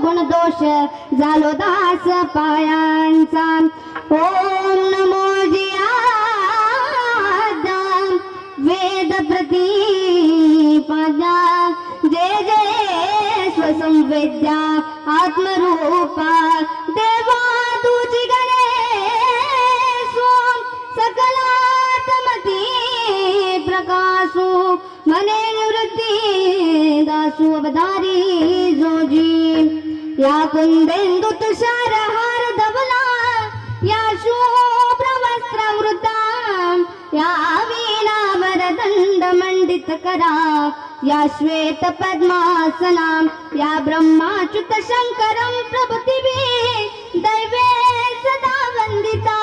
गुण दोष झालो दास पायांचा ओम नमो जियादा वेद प्रतिपाद्या जय जय स्वसंवेद्या आत्मरूपा देवा तुझी गणेश सकलात्मती प्रकाशो मने निवृत्ती दासु अवधारी जोजी या कुंदेंदु तुषार हार धवला या शुभ्र वस्त्रवृता या वीणावर दंड मंडित करा या श्वेत पद्मासना या ब्रह्माच्युत शंकरं प्रभुतिभि दैवे सदा वंदिता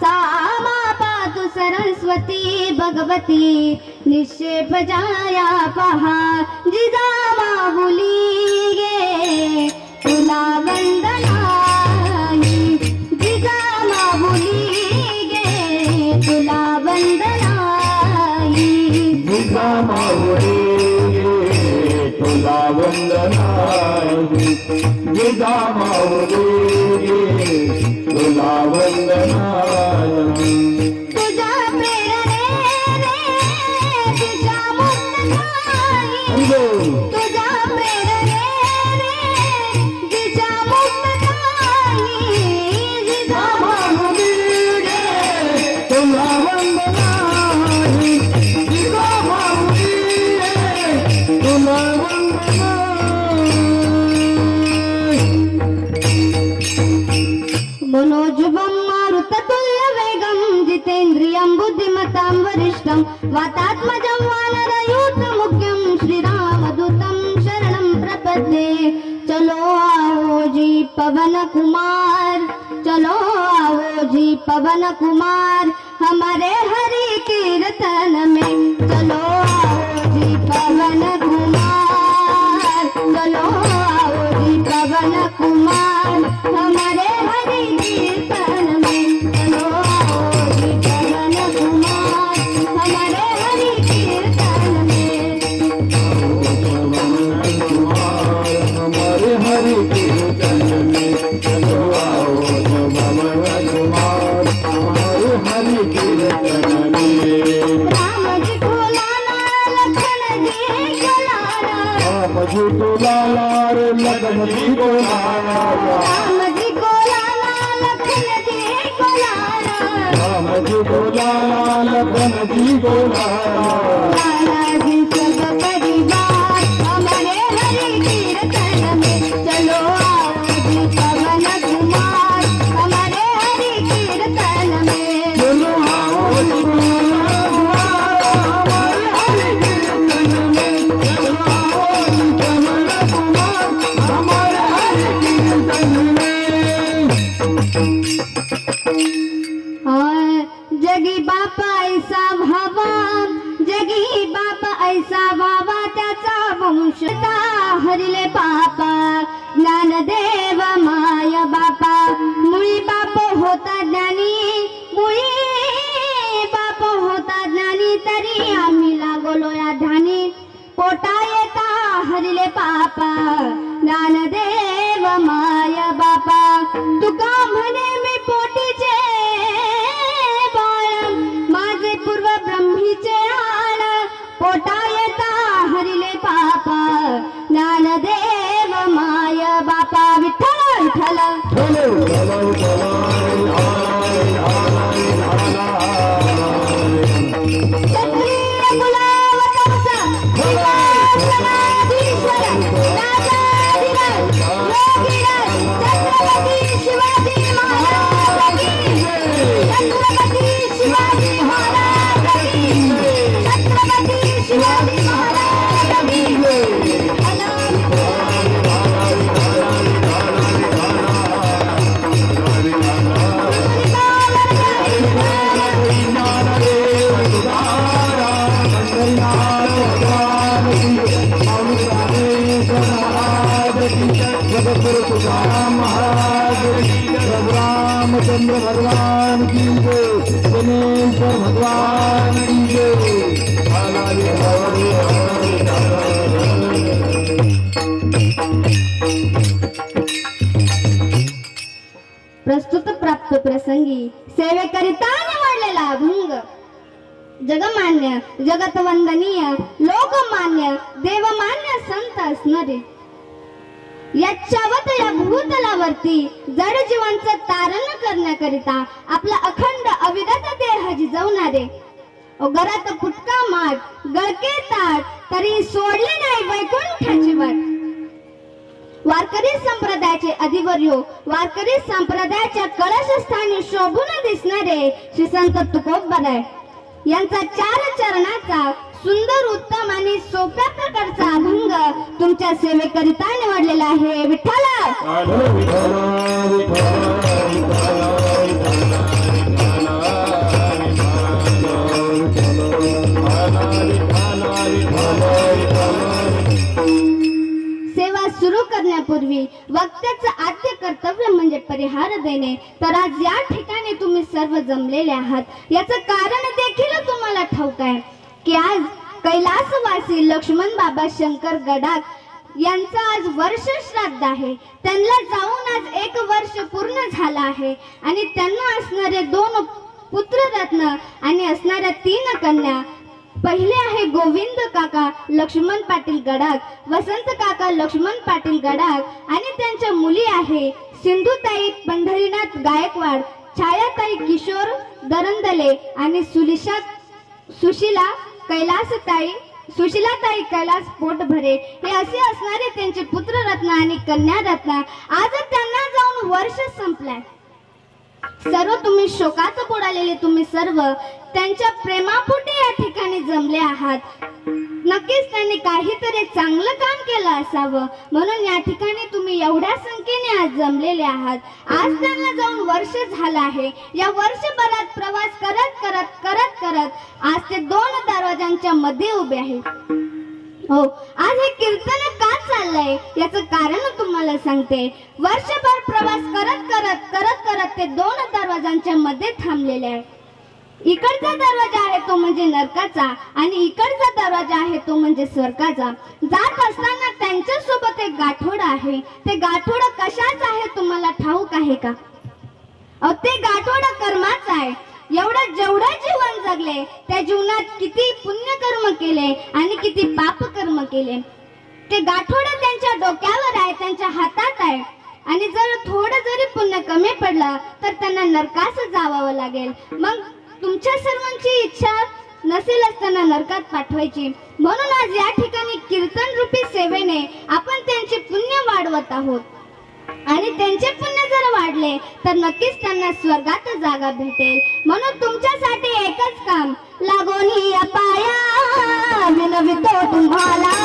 सा मा पातु सरस्वती भगवती निक्षेप जाया पहा जिजामा बोली गे तुला वंदनाई जिजामा बोली गे तुला वंदनाई जिजामा बोली गे तुला वंदनाई जिजामा बोली गे तुला वंदनाई तुझ्या प्रेरणेने दिशा मुक्त झाली तुझ्या प्रेरणेने दिशा मुक्त झाली जिजामा बोली गे तुला वंदनाई जिजामा बोली गे तुला वंदनाई मनोजुवं मारुततुल्य वेगं जितेन्द्रियं बुद्धिमतां वरिष्ठं वातात्मजं वानरयूथमुख्यं श्रीरामदूतं शरणं प्रपद्ये चलो आओ जी पवन कुमार चलो आओ जी पवन कुमार हमारे हरि कीर्तन में चलो आओ जी पवन कुमार चलो आओ जी पवन कुमार हमारे हरि कीर्तन में चलो आओ जी पवन कुमार हमारे हरि कीर्तन में हमारे हरि कीर्तन में चलो आओ जो भवन कुमार हमारे हरि कीर्तन में राम जी को लाना लखन जी को लाना राम जी को लाला रे लखन जी को लाला राम जी को लाना लखन जी को लाना राम जी को लाला लखन जी को लाला लाला जी सब परिवार हमारे हरि कीर्तन में चलो आओ जी पवन कुमार हमारे हरि कीर्तन में चलो आओ जी हमारे हरि कीर्तन में चलो आओ जी पवन कुमार हमारे हरि कीर्तन में जगी बापा ऐसा भावा जगी बापा ऐसा भावा त्याचा वंशता हरिले बापा ज्ञानदेव माय बापा मुळी बाप होता ज्ञानी मुळी बाप होता ज्ञानी तरी आम्ही लागलो या ध्यानी पोटा येता हरिले पापा ज्ञानदेव माय बापा तुका म्हणे मी पोटीचे बाळ माझे पूर्व ब्रह्मीचे आण पोटा येता हरिले पापा ज्ञानदेव माय बापा विठ्ठल विठ्ठल चलो चलो चलो क्षत्रिय कुलावतंस श्रीनाथीश्वर राजाधिराज योगीराज छत्रपती शिवाजी महाराज की छत्रपती शिवाजी महाराज की छत्रपती शिवाजी महाराज की जगतगुरु तुकाराम महाराज रामचंद्र भगवान की जय गणेश्वर भगवान की जय सत्संगी सेवेकरिता निवडलेला अभंग जगमान्य जगतवंदनीय लोकमान्य देवमान्य संत असणारे याच्यावत या भूतलावरती जड जीवांचं तारण करण्याकरिता आपला अखंड अविरत देह जिजवणारे घरात फुटका माठ गळके ताट तरी सोडले नाही वैकुंठाची वाट वारकरी संप्रदायाचे अधिवर्यो वारकरी संप्रदायाच्या कळशस्थानी शोभून दिसणारे श्री संत तुकोबराय यांचा 4 चरणाचा सुंदर उत्तम आणि सोप्या प्रकारचा अभंग तुमच्या सेवेकरिता निवडलेला आहे. विठ्ठला सेवा सुरू करण्यापूर्वी वक्त्याचं आद्य कर्तव्य म्हणजे परिहार देणे. तर आज या ठिकाणी तुम्ही सर्व जमलेले आहात याचं कारण देखील तुम्हाला ठाऊक आहे की आज कैलासवासी लक्ष्मण बाबा शंकर गडाख यांचं आज वर्ष श्राद्ध आहे. त्यांना जाऊन आज 1 वर्ष पूर्ण झालं आहे आणि त्यांना असणारे 2 पुत्ररत्न आणि असणाऱ्या 3 कन्या. पहिले आहे गोविंद काका लक्ष्मण पाटील गडाख, वसंत काका लक्ष्मण पाटील गडाख आणि त्यांच्या मुली आहे सिंधुताई पंढरीनाथ गायकवाड, छायाताई किशोर दरंदले आणि सुशीलाताई कैलास पोटभरे. हे असे असणारे त्यांचे पुत्ररत्न आणि कन्यारत्न. आज त्यांना जाऊन वर्ष संपलाय. सर्व तुम्ही शोकात बुडालेले तुम्ही सर्व त्यांच्या प्रेमापोटी या ठिकाणी जमले आहात. नक्कीच त्यांनी काहीतरी चांगलं काम केलं असावं म्हणून या ठिकाणी तुम्ही एवढ्या संख्येने आज जमलेले आहात. आज त्यांना जाऊन वर्ष झालं आहे. या वर्षभरात प्रवास करत करत करत करत आज ते 2 दरवाजांच्या मध्ये उभे आहेत. हो, आज हे कीर्तन का चाललंय याचं कारण तुम्हाला सांगते. वर्षभर प्रवास करत करत करत करत ते 2 दरवाजांच्या मध्ये थांबलेले आहे. इकडचा दरवाजा आहे तो म्हणजे नरकाचा आणि इकडचा दरवाजा आहे तो म्हणजे स्वर्गाचा. जात असताना त्यांच्या सोबत एक गाठोड आहे. ते गाठोड कशाच आहे तुम्हाला ठाऊक आहे का? ते गाठोड कर्माच आहे. जेवढं जीवन जगले त्या जीवनात किती पुण्यकर्म केले आणि किती पाप कर्म केले ते गाठोड त्यांच्या डोक्यावर आहे, त्यांच्या हातात आहे. आणि जर थोडं जरी पुण्य कमी पडलं तर त्यांना नरकास जावावं लागेल. मग तुमच्या सर्वांची इच्छा नसेल असताना नरकात पाठवायची. म्हणून आज या ठिकाणी कीर्तन रूपी सेवेने आपण त्यांचे पुण्य वाढवत आहोत आणि त्यांचे पुण्य जर वाढले तर नक्कीच त्यांना स्वर्गात जागा भेटेल. म्हणून तुमच्यासाठी एकच काम, लागोनी पाया विनवितो तुम्हाला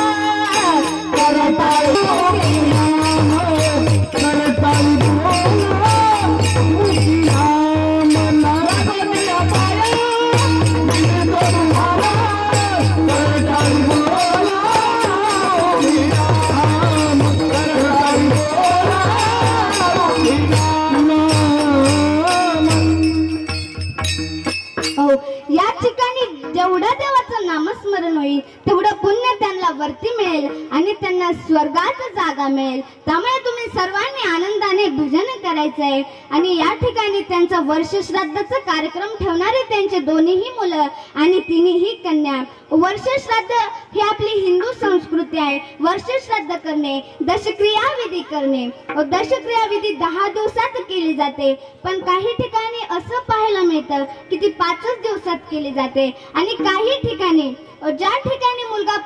या ठिकाणी जेवढं देवाचं नामस्मरण होईल तेवढं पुण्य त्यांना वरती मिळेल आणि त्यांना स्वर्गात जागा मिळेल. त्यामुळे तुम्ही सर्वांनी आनंदाने भजन करायचंय. आणि या ठिकाणी त्यांचा वर्ष श्राद्धाचा कार्यक्रम ठेवणारे त्यांचे 2ही मुलं आणि 3ही कन्या. वर्ष श्राद्ध ही आपली हिंदू संस्कृती आहे. वर्ष श्राद्ध करणे, दशक्रिया विधी करणे. दशक्रिया विधी 10 दिवसात केली जाते पण काही ठिकाणी असं पाहायला मिळतं की ती 5च दिवसात केली जाते. आणि काही ठिकाणी ज्या ठिकाणी मुलगा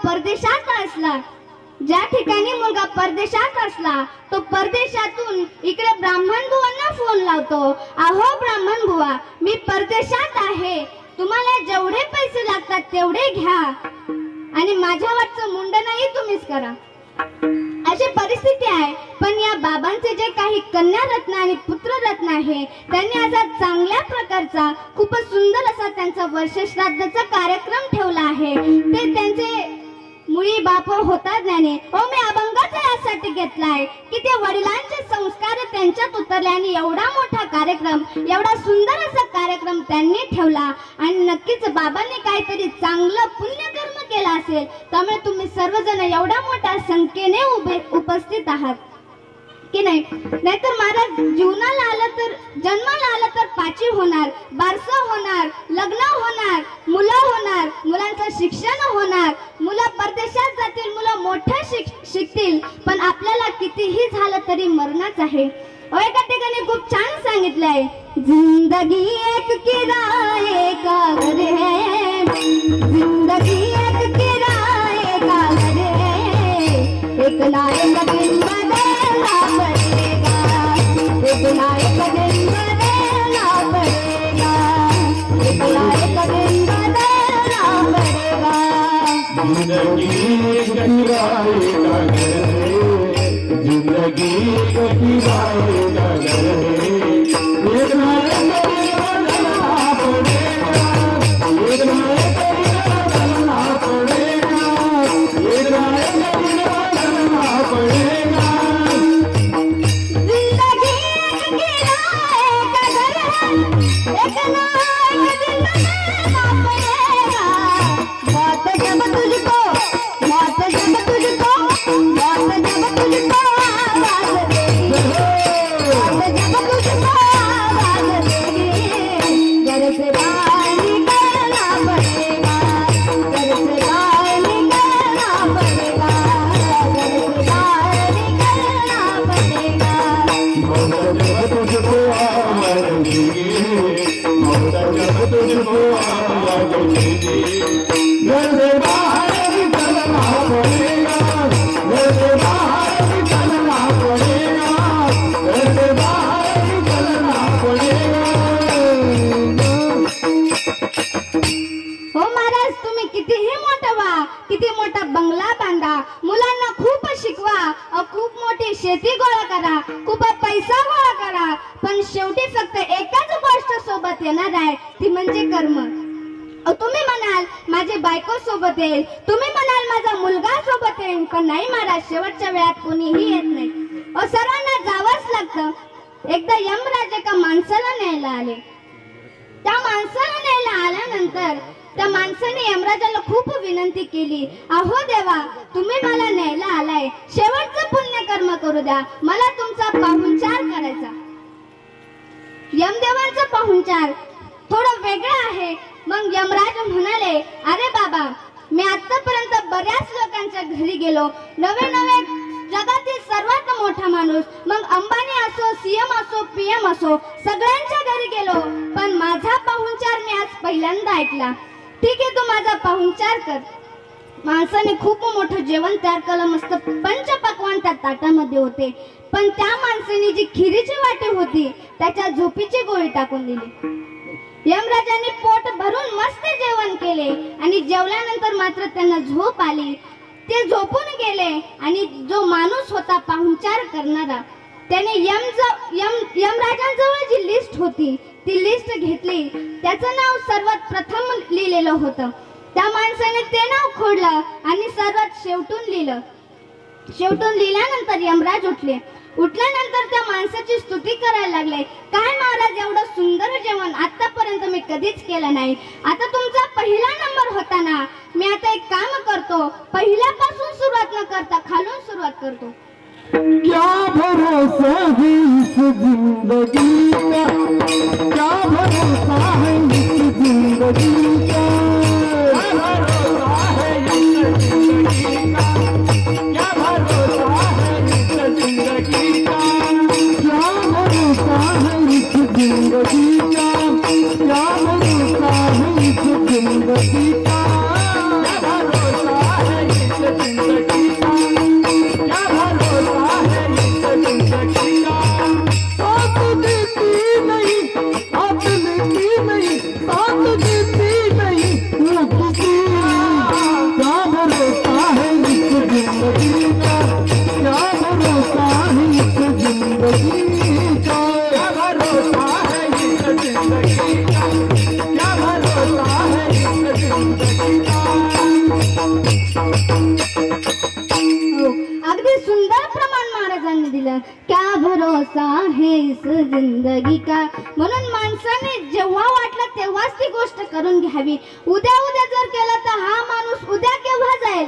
परदेशात असला तो परदेशातून इकडे ब्राह्मण बुवांना फोन लावतो, अहो ब्राह्मण बुवा मी परदेशात आहे, तुम्हाला जेवढे पैसे लागतात तेवढे घ्या आणि माझ्या वाटचं मुंडनही तुम्हीच करा. अशी परिस्थिती आहे. पण या बाबांचे जे काही कन्यारत्न आणि पुत्ररत्न आहे त्यांनी असा चांगल्या प्रकारचा खूपच सुंदर असा त्यांचा वर्ष श्राद्धाचा कार्यक्रम ठेवला आहे. ते त्यांचे मुळी बाप होता ज्ञाने. मी अभंगाचा यासाठी घेतलाय की ते वडिलांचे संस्कार त्यांच्यात उतरले आणि एवढा मोठा कार्यक्रम, एवढा सुंदर असा कार्यक्रम त्यांनी ठेवला आणि नक्कीच बाबांनी काहीतरी चांगलं पुण्यकर्म केलं असेल. त्यामुळे तुम्ही सर्वजण एवढ्या मोठ्या संख्येने उपस्थित आहात. की नाही? नाहीतर महाराज जीवनाला आलं तर जन्माला आलं तर पाची होणार, बारसं होणार, लग्न होणार, मुलं होणार, मुलांचं शिक्षण होणार, मुलं परदेशात जातील, मुलं मोठं शिकतील, पण आपल्याला कितीही झालं तरी मरणच आहे. एका ठिकाणी खूप छान सांगितलंय, जिंदगी एक किराए का घर है, जिंदगी एक किराए का घर है, एक ना एक दिन बदलना पड़ेगा, एक ना एक दिन बदलना पड़ेगा, एक ना एक दिन बदलना पड़ेगा. जिंदगी एक किराए का घर है, जिंदगी एक किराए का घर है, एक ना एक दिन बदलना पड़ेगा, एक ना एक दिन बदलना पड़ेगा, एक ना एक दिन बदलना पड़ेगा. जिंदगी एक किराए का घर है, एक ना एक दिन बदलना पड़ेगा. बात जब तुझको, बात जब तुझको, बात जब तुझको आवाज देगी, बात जब तुझको आवाज देगी, घर से बाहर निकलना पड़ेगा, घर से बाहर निकलना पड़ेगा, घर से बाहर निकलना पड़ेगा. मौत जब तुझको आवाज देगी, मौत जब तुझको आवाज देगी, घर से बाहर निकलना पड़ेगा, घर से बाहर निकलना पड़ेगा, घर से बाहर निकलना पड़ेगा. हो महाराज, तुम्ही कितीही मोठं व्हा, किती मोठा बंगला बांधा, मुलांना खूप शिकवा, खूप मोठी शेती गोळा करा, खूप पैसा गोळा करा, पण शेवटी फक्त एकच गोष्ट सोबत येणार आहे, ती म्हणजे कर्म. तुम्ही म्हणाल माझी बायको सोबत येईल, तुम्ही म्हणाल माझा मुलगा सोबत येईल, पण नाही महाराज, शेवटच्या वेळात कोणीही येत नाही. सर्वांना जावंच लागतं. एकदा यमराज एका माणसाला न्यायला आले. त्या माणसाला न्यायला आल्यानंतर त्या माणसाने यमराजाला खूप विनंती केली, अहो देवा, तुम्ही मला न्यायला आलाय, शेवटचं पुण्यकर्म करू द्या, मला तुमचा पाहुणचार करायचा. यमदेवांचा पाहुणचार थोडं वेगळं आहे. मग यमराज म्हणाले, अरे बाबा, मी आतापर्यंत बऱ्याच लोकांच्या घरी गेलो, नवे नवे जगातील सर्वात मोठा माणूस, मग अंबानी असो, सीएम असो, पीएम असो, सगळ्यांच्या घरी गेलो, पण माझा पाहुणचार मी आज पहिल्यांदा ऐकला. ठीक आहे, तू माझा पाहुणचार कर. माणसाने खूप मोठं जेवण तयार केलं, मस्त पंचपक्वान्न त्या ताटामध्ये होते, पण त्या माणसाने जी खिरीची वाटी होती त्याच्या झोपीची गोळी टाकून दिली. यमराजांनी पोट भरून मस्त जेवण केले आणि जेवल्यानंतर मात्र त्यांना झोप आली. ते झोपून गेले आणि जो माणूस होता पाहुणचार करणारा, त्याने यमराजांजवळ जी लिस्ट होती ती लिस्ट घेतली. त्याचं नाव सर्वात प्रथम लिहिलेलं होतं. त्या माणसाने ते नाव खोडलं आणि सर्वात शेवटून लिहिलं. शेवटून लिहिल्यानंतर यमराज उठले. उठल्यानंतर त्या माणसाची स्तुती करायला लागले, काय महाराज, एवढं सुंदर जेवण आतापर्यंत मी कधीच केलं नाही. आता तुमचा पहिला नंबर होता ना, मी आता एक काम करतो, पहिल्यापासून सुरुवात न करता खालून सुरुवात करतो. क्या भरोसा है इस जिंदगी का, क्या भरोसा है इस जिंदगी का, क्या भरोसा है इस जिंदगी का, क्या भरोसा है इस जिंदगी का, क्या भरोसा है इस जिंदगी का, क्या भरोसा है इस जिंदगी का, क्या भरोसा है इस जिंदगी का, क्या भरोसा है इस जिंदगी का. साथ देती नहीं, साथ देती नहीं, साथ देती नहीं वो किसी, क्या भरोसा है इस जिंदगी का, क्या भरोसा है इस जिंदगी का, क्या भरोसा है इस जिंदगी का, क्या भरोसा है इस जिंदगी का. अगदी सुंदर प्रमाण महाराजांनी दिलं, क्या भरोसा है इस जिंदगी का. म्हणून माणसाने जेव्हा वाटलं तेव्हाच ती गोष्ट करून घ्यावी. उद्या जर केलं तर हा माणूस उद्या केव्हा जाईल,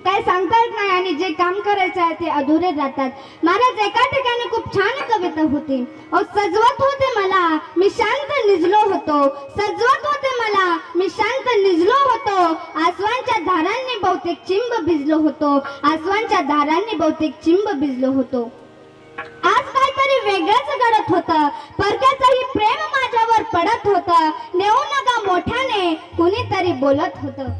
काय सांगता येत नाही आणि जे काम करायचं आहे ते अधुरे राहतात. महाराज एका ठिकाणी खूप छान कविता होती. सजवत होते मला मी शांत निजलो होतो, सजवत होते मला मी शांत निजलो होतो, आसवांच्या धारांनी बहुतेक चिंब भिजलो होतो, आसवांच्या धारांनी बहुतेक चिंब भिजलो होतो. आज काहीतरी वेगळंच घडत होतं, परक्याचंही प्रेम माझ्यावर पडत होतं, नेऊ नका मोठ्याने कुणीतरी बोलत होतं.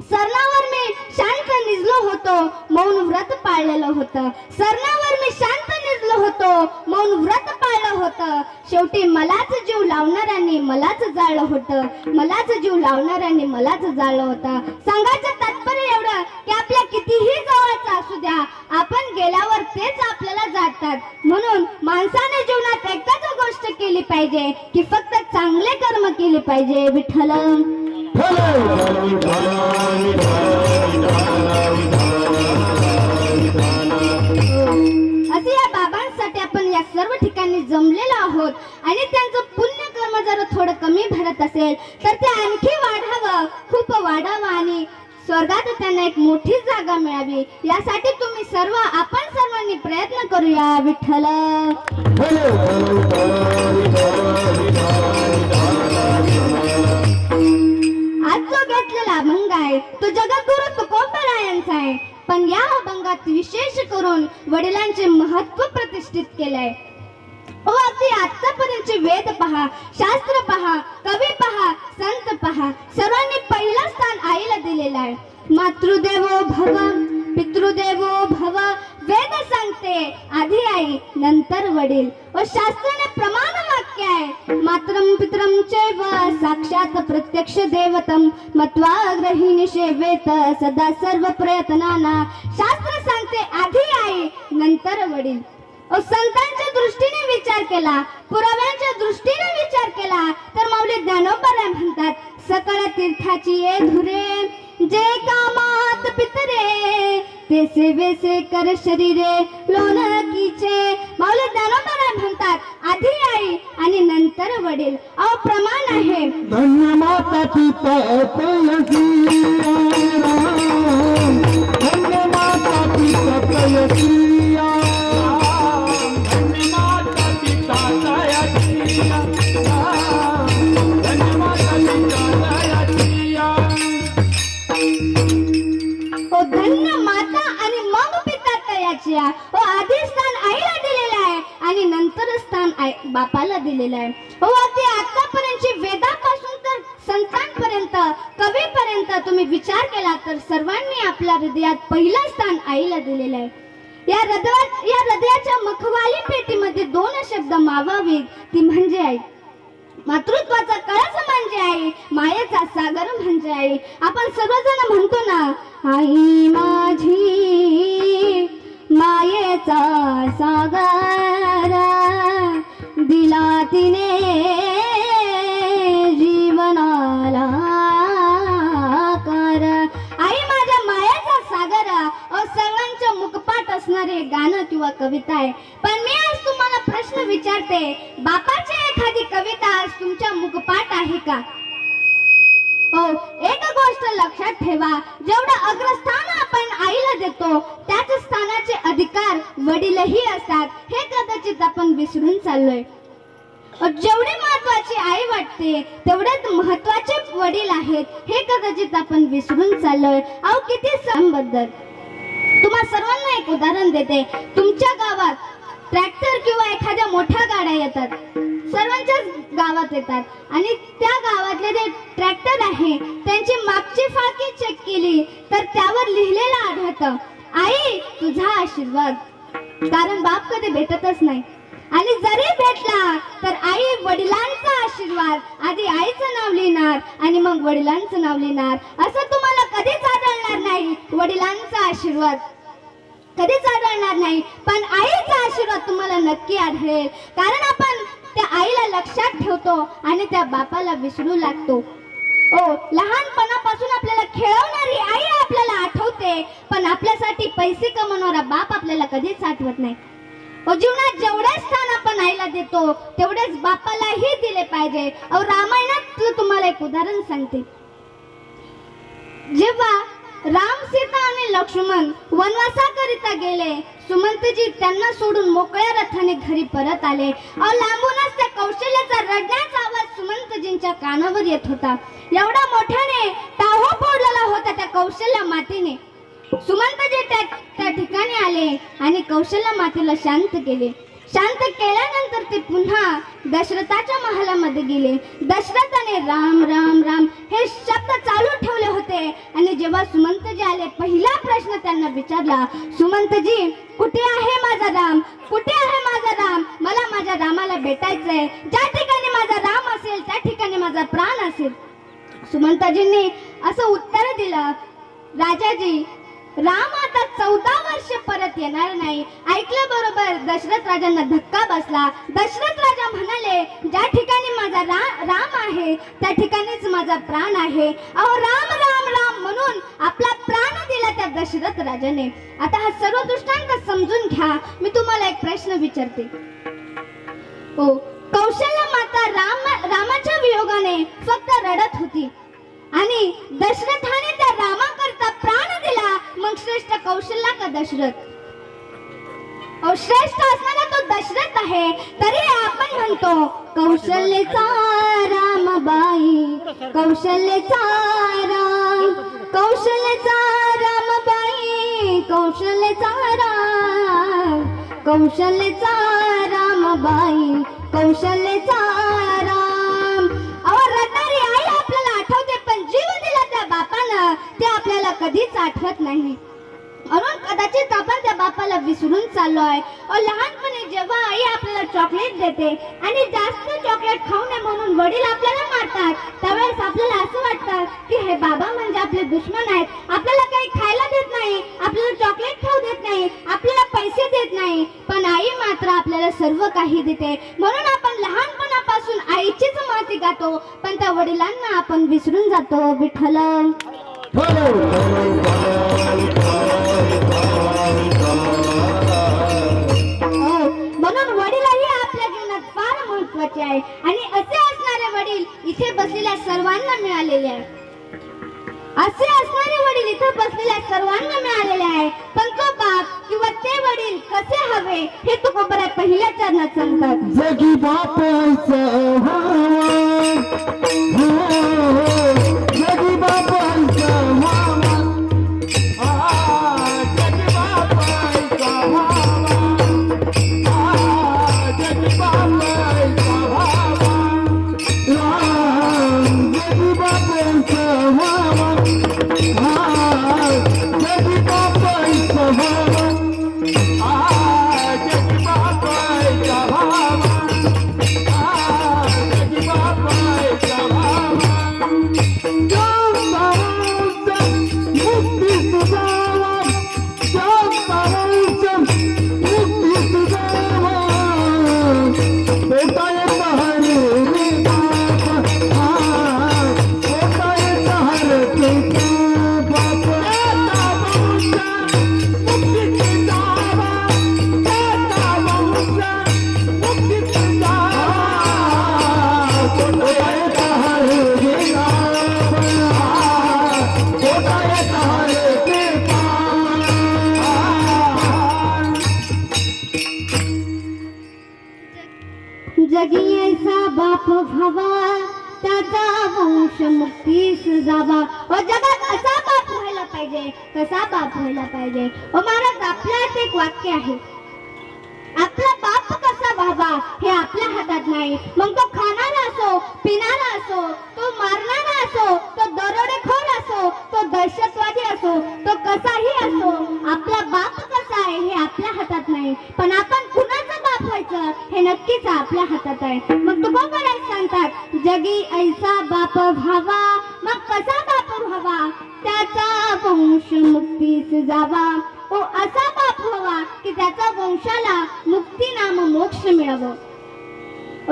सरणावर मी शांत निजलो होतो, मौन व्रत पाळलेलं होतं, सरणावर मी शांत निजलो होतो, मौन व्रत पाळलं होतं. शेवटी मलाच जीव लावणाऱ्यांनी मलाच जाळलं होतं, मलाच जीव लावणाऱ्यांनी मलाच जाळलं होतं. सांगायचं तात्पर्य एवढं की आपल्या कितीही जवळचं असू द्या, आपण गेल्यावर तेच आपल्याला जातात. म्हणून माणसाने जीवनात एकच गोष्ट केली पाहिजे की फक्त चांगले कर्म केले पाहिजे. विठ्ठल असे या बाबांसाठी आपण या सर्व ठिकाणी जमलेलो आहोत आणि त्यांचं पुण्यकर्म जर थोडं कमी भरत असेल तर ते आणखी वाढावं, खूप वाढावं आणि स्वर्गात त्यांना एक मोठी जागा मिळावी यासाठी तुम्ही सर्व आपण सर्वांनी प्रयत्न करूया. विठ्ठल आज जो घेतलेला अभंग आहे तो जगद्गुरु तुकोबरायांचा आहे, पण या अभंगात विशेष करून वडिलांचे महत्व प्रतिष्ठित केलंय. अगदी आतापर्यंतचे वेद पहा, शास्त्र पहा, कवी पहा, संत पहा, सर्वांनी पहिलं स्थान आईला दिलेलं आहे. मातृदेवो भव पितृदेवो भव वेद सांगते आधी आई नंतर वडील व शास्त्राने प्रमाण वाक्य आहे. मातरम पितरम चैव साक्षात प्रत्यक्ष देवतम मत्वा ग्रहिणी सेवेत सदा सर्व प्रयत्नाना. शास्त्र सांगते आधी आई नंतर वडील. संतांच्या दृष्टीने विचार केला, पुराव्यांच्या दृष्टीने विचार केला तर माऊली ज्ञानोबा म्हणतात, सकळ तीर्थाची ये धुरे जे कामात पितरे ते सेवेसे कर शरीरे लोणकीचे. माऊली ज्ञानोबा म्हणतात आधी आई आणि नंतर वडील. प्रमाण आहे. धन्य माता पिता तयसी राम, धन्य माता पिता तयसी राम, धन्य माता पिता तयसी राम, धन्य माता पिता तयसी राम. धन्य माता आणि मग पिता तयाची आहे. आधी स्थान आईला दिलेलं आहे आणि नंतर स्थान बापाला दिलेलं आहे. अगदी आतापर्यंतची वेदापासून तर संतांपर्यंत कवीपर्यंत तुम्ही विचार केला तर सर्वांनी आपल्या हृदयात पहिलं स्थान आईला दिलेलं आहे. या हृदयाच्या मखवाली पेटीमध्ये दोन शब्द मावावीत, ती म्हणजे आई. मातृत्वाचा कळस म्हणजे आई, मायेचा सागर म्हणजे आई. आपण सर्वजण म्हणतो ना, आई माझी मायेचा सागर दिला तिने जीवनाला कर. आई माझ्या मायेचा सागर सर्वांच्या मुखपाठ असणारे गाणं किंवा कविता आहे. पण मी आज तुम्हाला प्रश्न विचारते, बापाची एखादी कविता आज तुमच्या मुखपाठ आहे का? एक गोष्ट लक्षात ठेवा, जेवढं अग्रस्थान आपण आईला देतो त्याच स्थानाचे अधिकार वडीलही असतात. हे कदाचित आपण विसरून चाललोय. जेवढी महत्वाची आई वाटते तेवढेच महत्वाचे वडील आहेत हे कदाचित आपण विसरून चाललोय. किती सणांबद्दल तुम्हा सर्वांना एक उदाहरण देते. तुमच्या गावात ट्रॅक्टर किंवा एखाद्या मोठ्या गाड्या येतात, सर्वांच्याच गावात येतात आणि त्या गावातले जे ट्रॅक्टर आहे त्यांची मागची फाळकी चेक केली तर त्यावर लिहिलेलं आढळतं, आई तुझा आशीर्वाद. कारण बाप कधी भेटतच नाही आणि जरी भेटला तर आई वडिलांचा आशीर्वाद, आधी आईचं नाव लिहिणार आणि मग वडिलांचं नाव लिहिणार. असं तुम्हाला कधीच आढळणार नाही. वडिलांचा आशीर्वाद कधीच आढळणार नाही, पण आईचा आशीर्वाद तुम्हाला नक्की आढळेल. कारण आपण त्या आईला लक्षात ठेवतो आणि त्या बापाला विसरू लागतो. लहानपणापासून आपल्याला खेळवणारी आई आपल्याला आठवते, पण आपल्यासाठी पैसे कमवणारा बाप आपल्याला कधीच आठवत नाही. जीवनात जेवढे स्थान आपण आईला देतो तेवढेच बापालाही दिले पाहिजे. रामायणात तुम्हाला एक उदाहरण सांगते. जेव्हा राम, सीता आणि लक्ष्मण वनवासाकरिता गेले. सुमंतजी त्यांना सोडून मोकळ्या रथाने घरी परत आले. लांबूनच त्या कौशल्याचा रडण्याचा आवाज सुमंतजींच्या कानावर येत होता. एवढा मोठ्याने टाहो फोडलेला होता त्या कौशल्या मातेने. सुमंतजी त्या ठिकाणी आले आणि कौशल्या मातेला शांत केले. शांत केल्यानंतर ते पुन्हा दशरथाच्या महालामध्ये गेले. दशरथाने राम राम राम हे शब्द चालू ठेवले होते आणि जेव्हा सुमंतजी आले, पहिला प्रश्न त्यांना विचारला, सुमंतजी, कुठे आहे माझा राम? कुठे आहे माझा राम? मला माझ्या रामाला भेटायचंय. ज्या ठिकाणी माझा राम असेल त्या ठिकाणी माझा प्राण असेल. सुमंतजींनी असं उत्तर दिलं, राजाजी, राम आता 14 वर्ष परत येणार नाही. ऐकलं बरोबर. दशरथ राजांना धक्का बसला. दशरथ राजा म्हणाले, ज्या ठिकाणी माझा राम आहे त्या ठिकाणीच माझा प्राण आहे. अहो, राम राम राम म्हणून आपला प्राण दिला त्या दशरथ राजाने. आता हा सर्व दृष्टांत समजून घ्या. मी तुम्हाला एक प्रश्न विचारते. हो, कौशल्या माता रामाच्या वियोगाने फक्त रडत होती आणि दशरथाने त्या रामाकरता प्राण दिला. मग श्रेष्ठ कौशल्या का दशरथ? श्रेष्ठ असणारा तो दशरथ आहे. तरी आपण म्हणतो, कौशल्याचा रामबाई, कौशल्याचा राम, कौशल्याचा रामबाई, कौशल्याचा राम, कौशल्याचा रामबाई, कौशल्याचा राम. रडणारी आई आपल्याला आठवते, पण जीव दिला त्या बापानं ते आपल्याला कधीच आठवत नाही. म्हणून कदाचित आपण त्या बापाला विसरून चाललोय. लहानपणी जेव्हा आई आपल्याला चॉकलेट देते आणि जास्त चॉकलेट खाऊ नये म्हणून वडील आपल्याला मारतात, त्यावेळेस आपल्याला असं वाटतं की हे बाबा म्हणजे आपले दुश्मन आहेत. आपल्याला काही खायला देत नाही, आपल्याला चॉकलेट खाऊ देत नाही, आपल्याला पैसे देत नाही. पण आई मात्र आपल्याला सर्व काही देते. म्हणून आपण लहानपणापासून आईचीच माती गातो, पण त्या वडिलांना आपण विसरून जातो. विठ्ठल. म्हणून वडीलही आपल्या जीवनात फार महत्वाचे आहे आणि असे असणारे वडील इथे बसलेल्या सर्वांना मिळालेले आहे. असे असणारे वडील इथे बसलेल्या सर्वांना मिळालेले आहे. पण तो बाप किंवा ते वडील कसे हवे हे तुकोबरात पहिल्या चरणात सांगतात. जगी बाप जगी बाप जगी ऐसा बाप व्हावा त्याचा वंश मुक्तीस जावा. जगात असा बाप व्हायला पाहिजे, कसा बाप व्हायला पाहिजे. महाराज, आपल्यात एक वाक्य आहे, आपला बाप कसा व्हावा हे आपल्या हातात नाही. मग तो खाणारा असो, पिणारा असो, तो मारणारा असो, तो दरोडेखोर असो, तो दहशतवादी असो, तो कसाही असो, आपला बाप कसा आहे हे आपल्या हातात नाही. पण आपण कुणाचा बाप व्हायचं हे नक्कीच आपल्या हातात आहे. मग तो कोण सांगतात, जगी ऐसा बाप व्हावा. मग कसा बाप व्हावा? त्याचा वंश मुक्तीस जावा. असा बाप व्हावा की त्याचा वंशाला मुक्ती नाम मोक्ष मिळावं.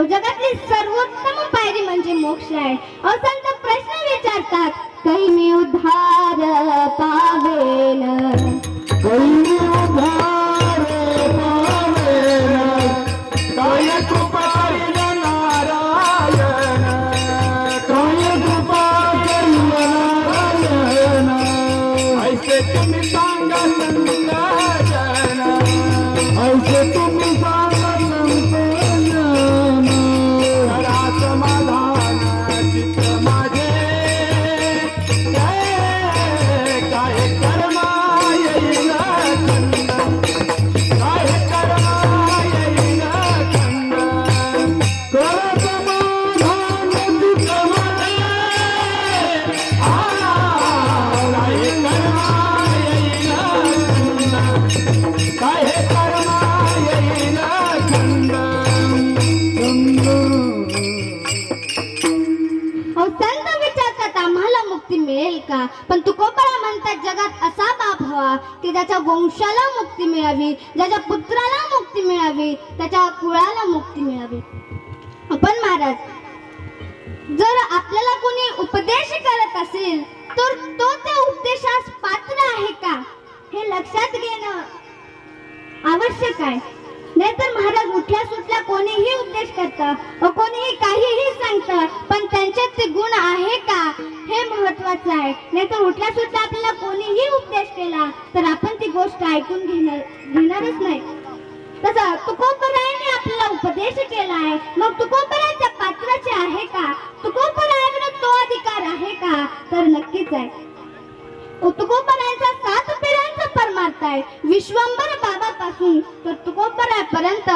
जगातली सर्वोत्तम पायरी म्हणजे मोक्ष आहे. संत प्रश्न विचारतात, काही मी उद्धार पावेन, काही मी उद्धार पावेन, काय कृपा करील नारायण, काय कृपा करील नारायण. का? पण तुकोबरा म्हणतात जगात असा बाप हवा की ज्याच्या वंशाला मुक्ती मिळावी, ज्याच्या पुत्राला मुक्ती मिळावी, त्याच्या कुळाला मुक्ती मिळावी. पण महाराज, जर आपल्याला कोणी उपदेश करत असेल तर तो त्या उपदेशास पात्र आहे का हे लक्षात घेणं आवश्यक आहे. नाहीतर महाराज उठल्या सुटल्या कोणीही उपदेश करतं व कोणीही काहीही सांगतं, पण त्यांच्यात ते गुण आहे का हे महत्वाचं आहे. नाहीतर उठल्या सुटल्या आपल्याला कोणीही उपदेश केला तर आपण ती गोष्ट ऐकून घेणारच नाही. तसं तुकोबरायाने आपल्याला उपदेश केला आहे, मग तुकोबराय त्या पात्राचे आहे का? तुकोबरायाकडे तो अधिकार आहे का? तर नक्कीच आहे. तुकोबरायांचा 7 पिढ्यांचा परमार्थ आहे. विश्वंभर बाबापासून तर तुकोबरायापर्यंत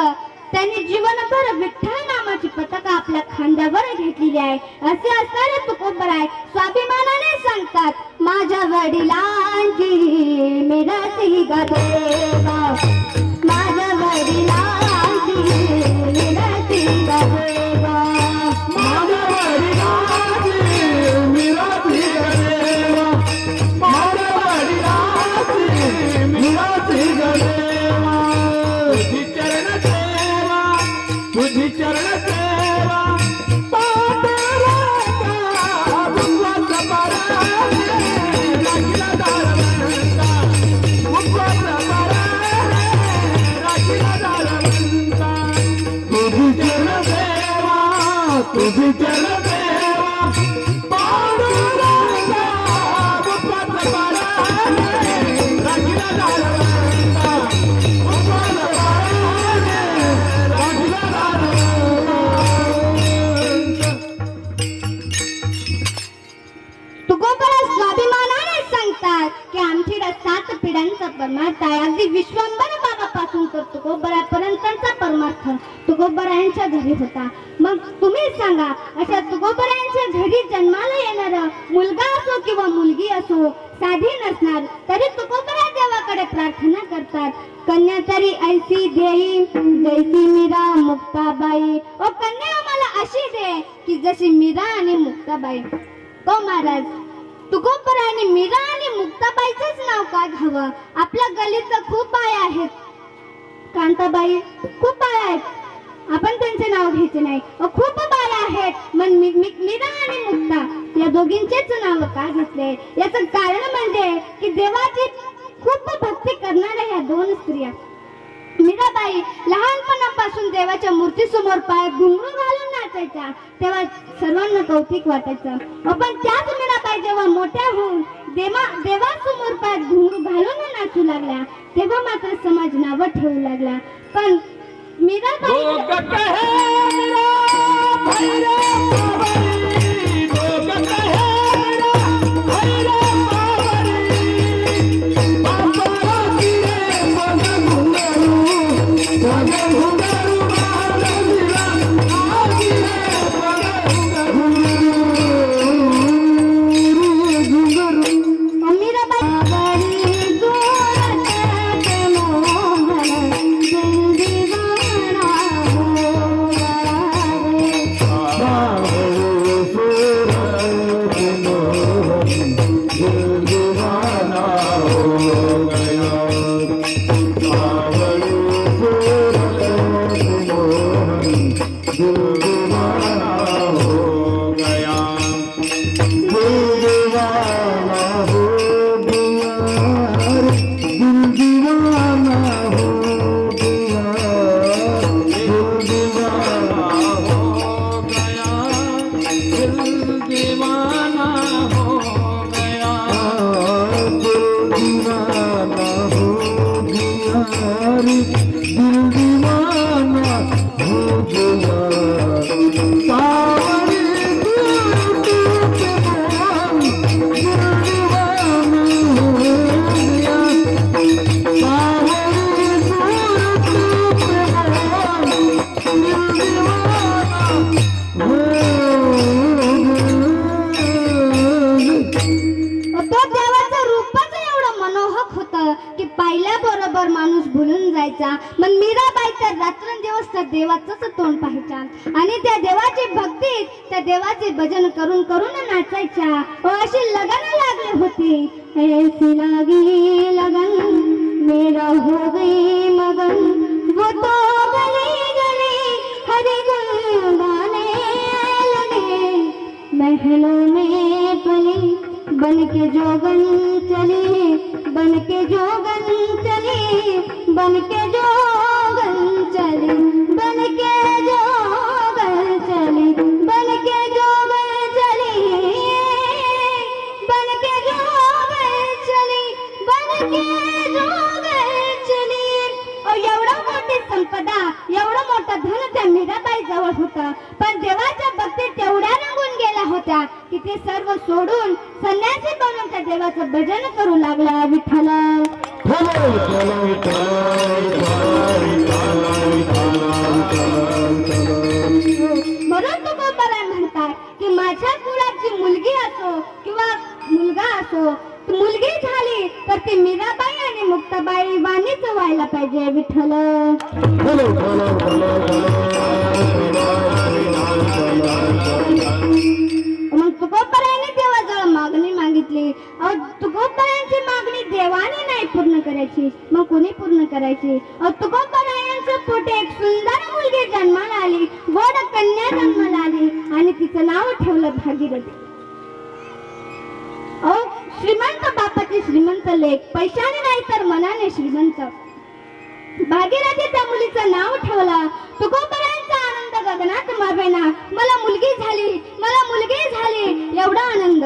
त्यांनी जीवनभर विठ्ठल नामाची पताका आपल्या खांद्यावर घेतलेली आहे. असे असणारे तुकोबराय स्वाभिमानाने सांगतात, माझ्या वडिलांची मिळती ग देवा, माझ्या वडिलांची मिळती ग देवा, माझ्या वडिलांची मिळती ग देवा, माझ्या वडिलांची मिळती ग देवा. तुझी चरण सेवा, तुझी चरण सेवा, पांडुरंगा भगवंत पराये, राखीला दारवंता, भगवंत पराये, राखीला दारवंता. तुझी चरण सेवा, तुझी चरण सेवा, पांडुरंगा भगवंत पराये, राखीला दारवंता, भगवंत पराये, राखीला दारवंता. तुकोबरा स्वाभिमानाने सांगतात की आमच्याकडे 7 पिढ्यांचा परमार्थ आहे. अगदी विश्वंभर बाबापासून तर तुकोबरापर्यंतचा परमार्थ तुकोबरायांच्या घरी होता. मग तुम्ही सांगा, अशा तुकोबरायांच्या घरी जन्माला येणारा मुलगा असो किंवा मुलगी असो, साधी नसणार तरी तुकोबरा देवाकडे प्रार्थना करतात, कन्या तरी ऐसी देई जैसी मीरा मुक्ताबाई. ओ कन्या आम्हाला अशी दे की जशी मीरा आणि मुक्ताबाई. हो महाराज, तुकोबराने मीरा आणि मुक्ताबाईचंच नाव का घ्यावं? आपल्या गलीत खूप बाया आहेत, कांताबाई खूप बाया आहेत, आपण त्यांचे नाव घ्यायचे नाही. खूप बाया आहेत, मग मीरा आणि मुक्ता या दोघींचेच नाव का घेतले? याचं कारण म्हणजे की देवाची खूप भक्ती करणाऱ्या ह्या 2 स्त्रिया. मीराबाई लहानपणापासून देवाच्या मूर्तीसमोर पाय घुंगरू घालून नाचायच्या, तेव्हा सर्वांना कौतिक वाटायचं. पण त्याच मीराबाई जेव्हा मोठ्या होऊन देवासमोर पाय घुंगरू घालून नाचू लागल्या, तेव्हा मात्र समाज नावं ठेवू लागला. पण मीराबाई लोग कहे मेरा भैरा बाबरी, लोग कहे मेरा भैरा बाबरी, बाबा किरे मन घुंगरू, मन घुंगरू महाराजीला, आगिरे मन घुंगरू. मीराबाई बाबारी जोरात मोहन दिल दीवाना हो पाहिल्याबरोबर माणूस भुलून जायचा. मग मीरा मीराबाई तर रात्रंदिवस त्या देवाचंच तोंड पाहायच्या आणि त्या देवाची भक्ती त्या देवाचे भजन करून करून नाचायच्या. अशी लगन लागली होती. ऐसी लागी लगन मेरा हो गई मगन वो तो गली गली हरि गुण गाने लगे. महलों में पली बन के जोगन चली बन के जोगन चली बन के जोगन चली बन के जोगन चली बन के जोगन चली बन के जोगन चली बन के जोगन चली. एवढा मोठी संपदा एवढं मोठं धन त्या मीराबाई जवळ होतं, पण देवाच्या भक्तीत तेवढ्या रंगून गेल्या होत्या की ते सर्व सोडून संन्यासी बनून त्या देवाचं भजन करू लागला. विठ्ठला म्हणून तुकोबाराय म्हणतात की माझ्या कुळाची मुलगी असो किंवा मुलगा असो, मुलगी झाली तर ती मीराबाई आणि मुक्ताबाई वाणीच व्हायला पाहिजे. विठ्ठल मग तुकोबारायने देवाजवळ मागणी मागितली. तुकोबारायांची मागणी देवाने नाही पूर्ण करायची, मग कोणी पूर्ण करायची? तुकोबारायांच्या पोटी एक सुंदर मुलगी जन्माला आली, गोड कन्या जन्माला आली आणि तिचं नाव ठेवलं भागीरथी. श्रीमंत बापाची श्रीमंत लेक, पैशाने नाही तर मनाने श्रीमंत. भागीरथी त्या मुलीचं नाव ठेवलं. तुकोबारायांचा आनंद गगनात मावेना. मला मुलगी झाली, मला मुलगी झाली, एवढा आनंद.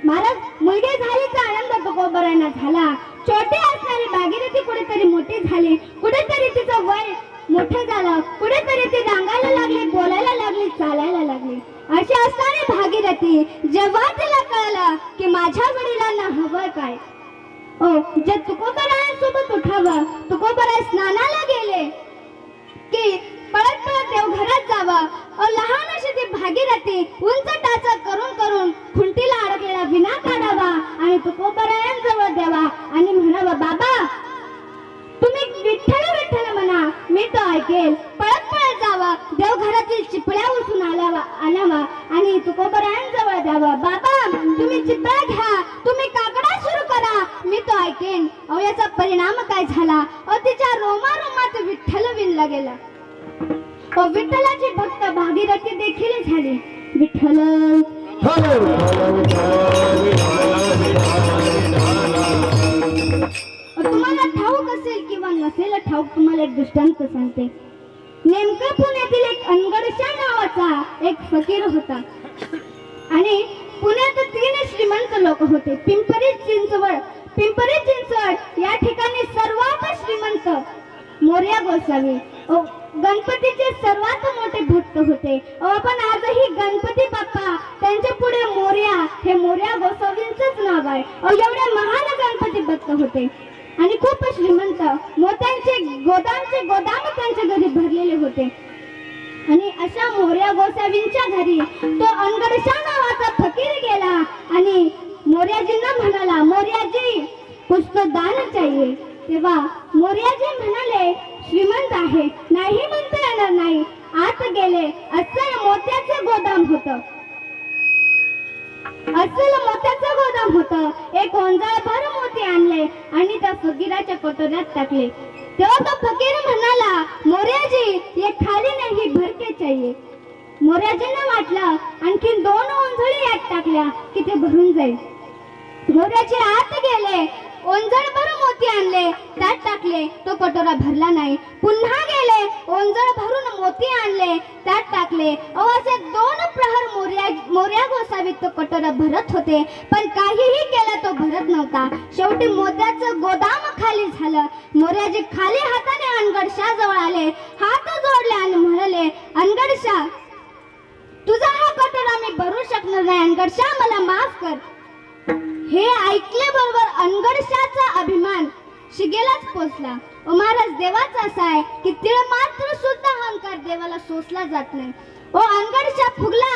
महाराज मुलगी झालीचा आनंद तुकोबारायांना झाला. छोटी असणारी भागीरथी कुठेतरी मोठी झाली, कुठेतरी तिचं वय मोठं झालं, कुठेतरी ती रांगायला लागली, बोलायला लागली, चालायला लागली. अशी असणारी भागीरथी जेव्हा तिला कळलं की माझ्या वडिलांना हवं काय, जे तुकोबारायांसोबत उठावं, तुकोबाराय स्नानाला गेले की पळत पळत देवघरात जावं. लहान अशी ती भागीरथी उंच टाचा करून करून खुंटीला अडकलेला विना काढावा आणि तुकोबारायांजवळ द्यावा आणि म्हणावं, बाबा तुम्ही विठ्ठल विठ्ठल म्हणा, मी तो ऐकेल. पळत पळत जावा, देवघरातील चिपळ्या उचलून आणावा आणि तुकोबारायांजवळ द्यावा. बाबा तुम्ही चिपळ्या घ्या, तुम्ही काकडा सुरू करा, मी तो ऐकेन. याचा परिणाम काय झाला? तिच्या रोमारोमात विठ्ठल विणला गेला. विठ्ठलाची भक्त भागीरथी देखील झाली. विठ्ठल तुम्हाला ठाऊक असेल किंवा नसेल ठाऊक, तुम्हाला एक दृष्टांत सांगते. नेमकं पुण्यातील एक अनगडशा नावाचा एक फकीर होता आणि पुण्यात 3 श्रीमंत लोक होते. पिंपरी चिंचवड या ठिकाणी सर्वात श्रीमंत मोरया गोसावी गणपतीचे सर्वात मोठे भक्त होते. आपण आजही गणपती बाप्पा त्यांच्या पुढे मोरया, हे मोरया गोसावींचंच नाव आहे. एवढे महान गणपती भक्त होते आणि खूप श्रीमंत. मोत्यांचे गोदाम त्यांच्या घरी भरलेले होते. आणि अशा मोरया गोसावींच्या घरी तो अनगडशा नावाचा फकीर गेला आणि मोर्याजींना म्हणाला, मोर्याजी कुछ तो दान चाहिए. तेव्हा मोर्याजी म्हणाले, श्रीमंत आहे, नाही म्हणता येणार नाही. आत गेले. अस्सल मोत्याचं गोदाम होतं. एक ओंजळभर मोती आणले आणि त्या फकीराच्या कटोऱ्यात टाकले. तेव्हा तो फकीर म्हणाला, मोर्याजी ये खाली नाही भर के चाहिए. मोर्याजींना वाटलं आणखी 2 ओंजळी यात टाकल्या की ते भरून जाईल. मोर्याजी आत गेले, ओंजळभर मोती आणले, त्यात टाकले, तो कटोरा भरला नाही. पुन्हा गेले, ओंजळ भरून मोती आणले, त्यात टाकले. असे 2 प्रहर मोरया गोसावी तो कटोरा भरत होते, पण काहीही केलं तो भरत नव्हता. शेवटी मोत्याचं गोदाम खाली झालं. मोर्याजी खाली हाताने अनगडशा जवळ आले, हात जोडले आणि म्हणाले, अनगडशा तुझा हा कटोरा मी भरू शकणार नाही, अनगडशा मला माफ कर. हे ऐकल्याबरोबर अनगडशाचा अभिमान शिगेलाच पोचला. महाराज देवाचा असा आहे की तीळ मात्र सुद्धा अहंकार देवाला सोसला जात नाही. अनगडशा फुगला.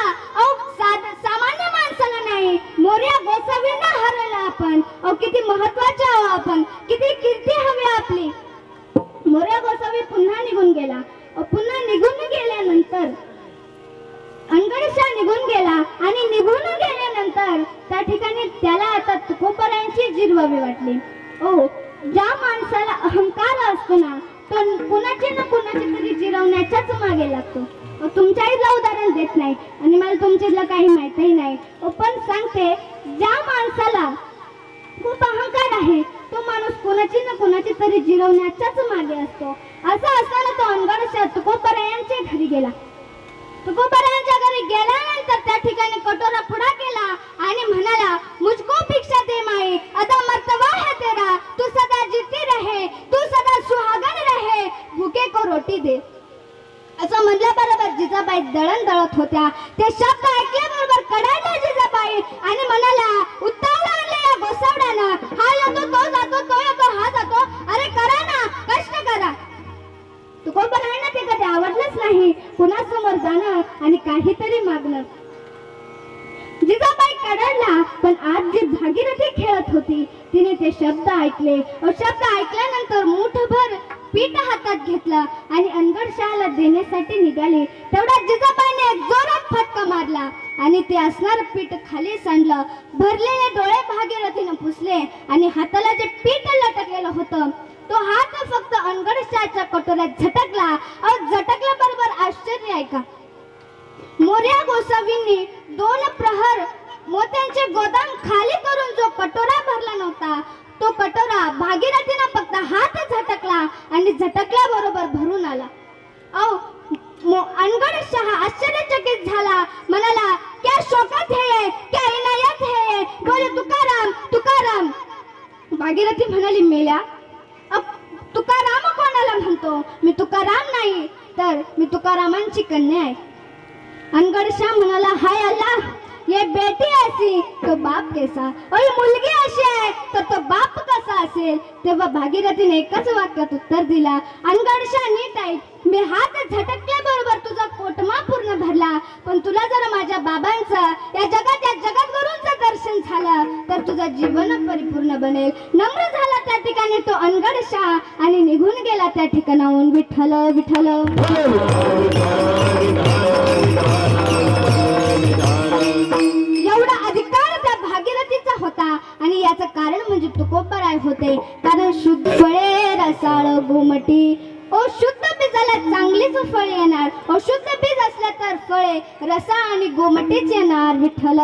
सामान्य माणसाला नाही, मोरया गोसावींना हरवलं आपण. किती महत्वाचे आहो आपण, किती कीर्ती हवी आपली. मोर्या गोसावी पुन्हा निघून गेला. पुन्हा निघून गेल्यानंतर अंगडशाह निघून गेला आणि निघून गेल्यानंतर त्या ठिकाणी त्याला आता तुकोबरायांची जिरवावी वाटली. ओ, ज्या माणसाला अहंकार असतो ना, तो कुणाचे ना कुणाचे तरी जिरवण्याच्याच मागे लागतो. तुमच्या आईला उदाहरण देत नाही आणि मला तुमच्यातलं काही माहितही नाही. पण सांगते, ज्या माणसाला खूप अहंकार आहे तो माणूस कोणाची ना कोणाची तरी जिरवण्याच्याच मागे असतो. असं असताना तो अनगडशाह तुकोबरायांच्या घरी गेला. तुकोबरायांच्या घरी गेल्यानंतर त्या ठिकाणी कटोरा पुढा केला आणि म्हणाला, मुझको भिक्षा दे माई, अदा मर्तबा है तेरा, तू सदा जीती रहे, तू सदा सुहागन रहे, भूखे को रोटी दे. असं म्हणल्याबरोबर जिजाबाई दळण दळत होत्या. ते शब्द ऐकल्याबरोबर कडायला जिजाबाई आणि म्हणाला, उत्तावला आणले या गोसावड्यानं, हा येतो तो जातो, तो येतो हा जातो, अरे करा ना, कष्ट करा. तुकोबरायांना ते कधी आवडलंच नाही कुणासमोर जाणं आणि काहीतरी मागणं. जिजाबाई कडाडला, पण आज जी भागीरथी खेळत होती तिने ते शब्द ऐकले. शब्द ऐकल्यानंतर मुठभर पीठ हातात घेतलं आणि अनगडशाहला देण्यासाठी निघाली. तेवढ्या जिजाबाईने एक जोरात फटका मारला आणि ते असणार पीठ खाली सांडलं. भरलेले डोळे भागीरथीनं पुसले आणि हाताला जे पीठ लटकलेलं होतं तो हात फक्त अनगडशाहच्या कटोऱ्यात झटकला. झटकल्याबरोबर आश्चर्य आहे का, मोर्या गोसावींनी 2 प्रहर मोत्यांचे गोदाम खाली करून जो कटोरा भरला नव्हता तो कटोरा भागीरथीनं फक्त हात झटकला आणि झटकल्याबरोबर भरून आला. अनगडशाह आश्चर्यचकित झाला. म्हणाला, क्या शौकत है, क्या इनायत है, बोले तुकाराम तुकाराम. भागीरथी म्हणाली, मेल्या, तुकाराम कोणाला म्हणतो? मी तुकाराम नाही तर मी तुकारामांची कन्या आहे. अनगडशाह म्हणाला, हाय अल्लाह, ये बेटी ऐसी तो बाप कैसा, और ये मुलगी अशी आहे तर तो बाप कसा असेल. तेव्हा भागीरथीने एकच वाक्यात उत्तर दिला, अनगडशाह नीट आहे, मी हात झटकल्याबरोबर तुझा कोटमा पूर्ण भरला, पण तुला जर माझ्या बाबांचं या जगद्गुरूंचं दर्शन झालं तर तुझं जीवन परिपूर्ण बनेल. नम्र झाला त्या ठिकाणी तो अनगडशाह आणि निघून गेला त्या ठिकाणाहून. विठ्ठल विठ्ठल. एवढा अधिकार त्या भागीरथीचा होता आणि याचं कारण म्हणजे तुकोबराय होते. कारण शुद्ध फळे रसाळ गोमटी, ओ शुद्ध बीजाला चांगलीच फळे येणार, अशुद्ध बीज असलं तर फळे रसा आणि गोमटीच येणार. विठ्ठल.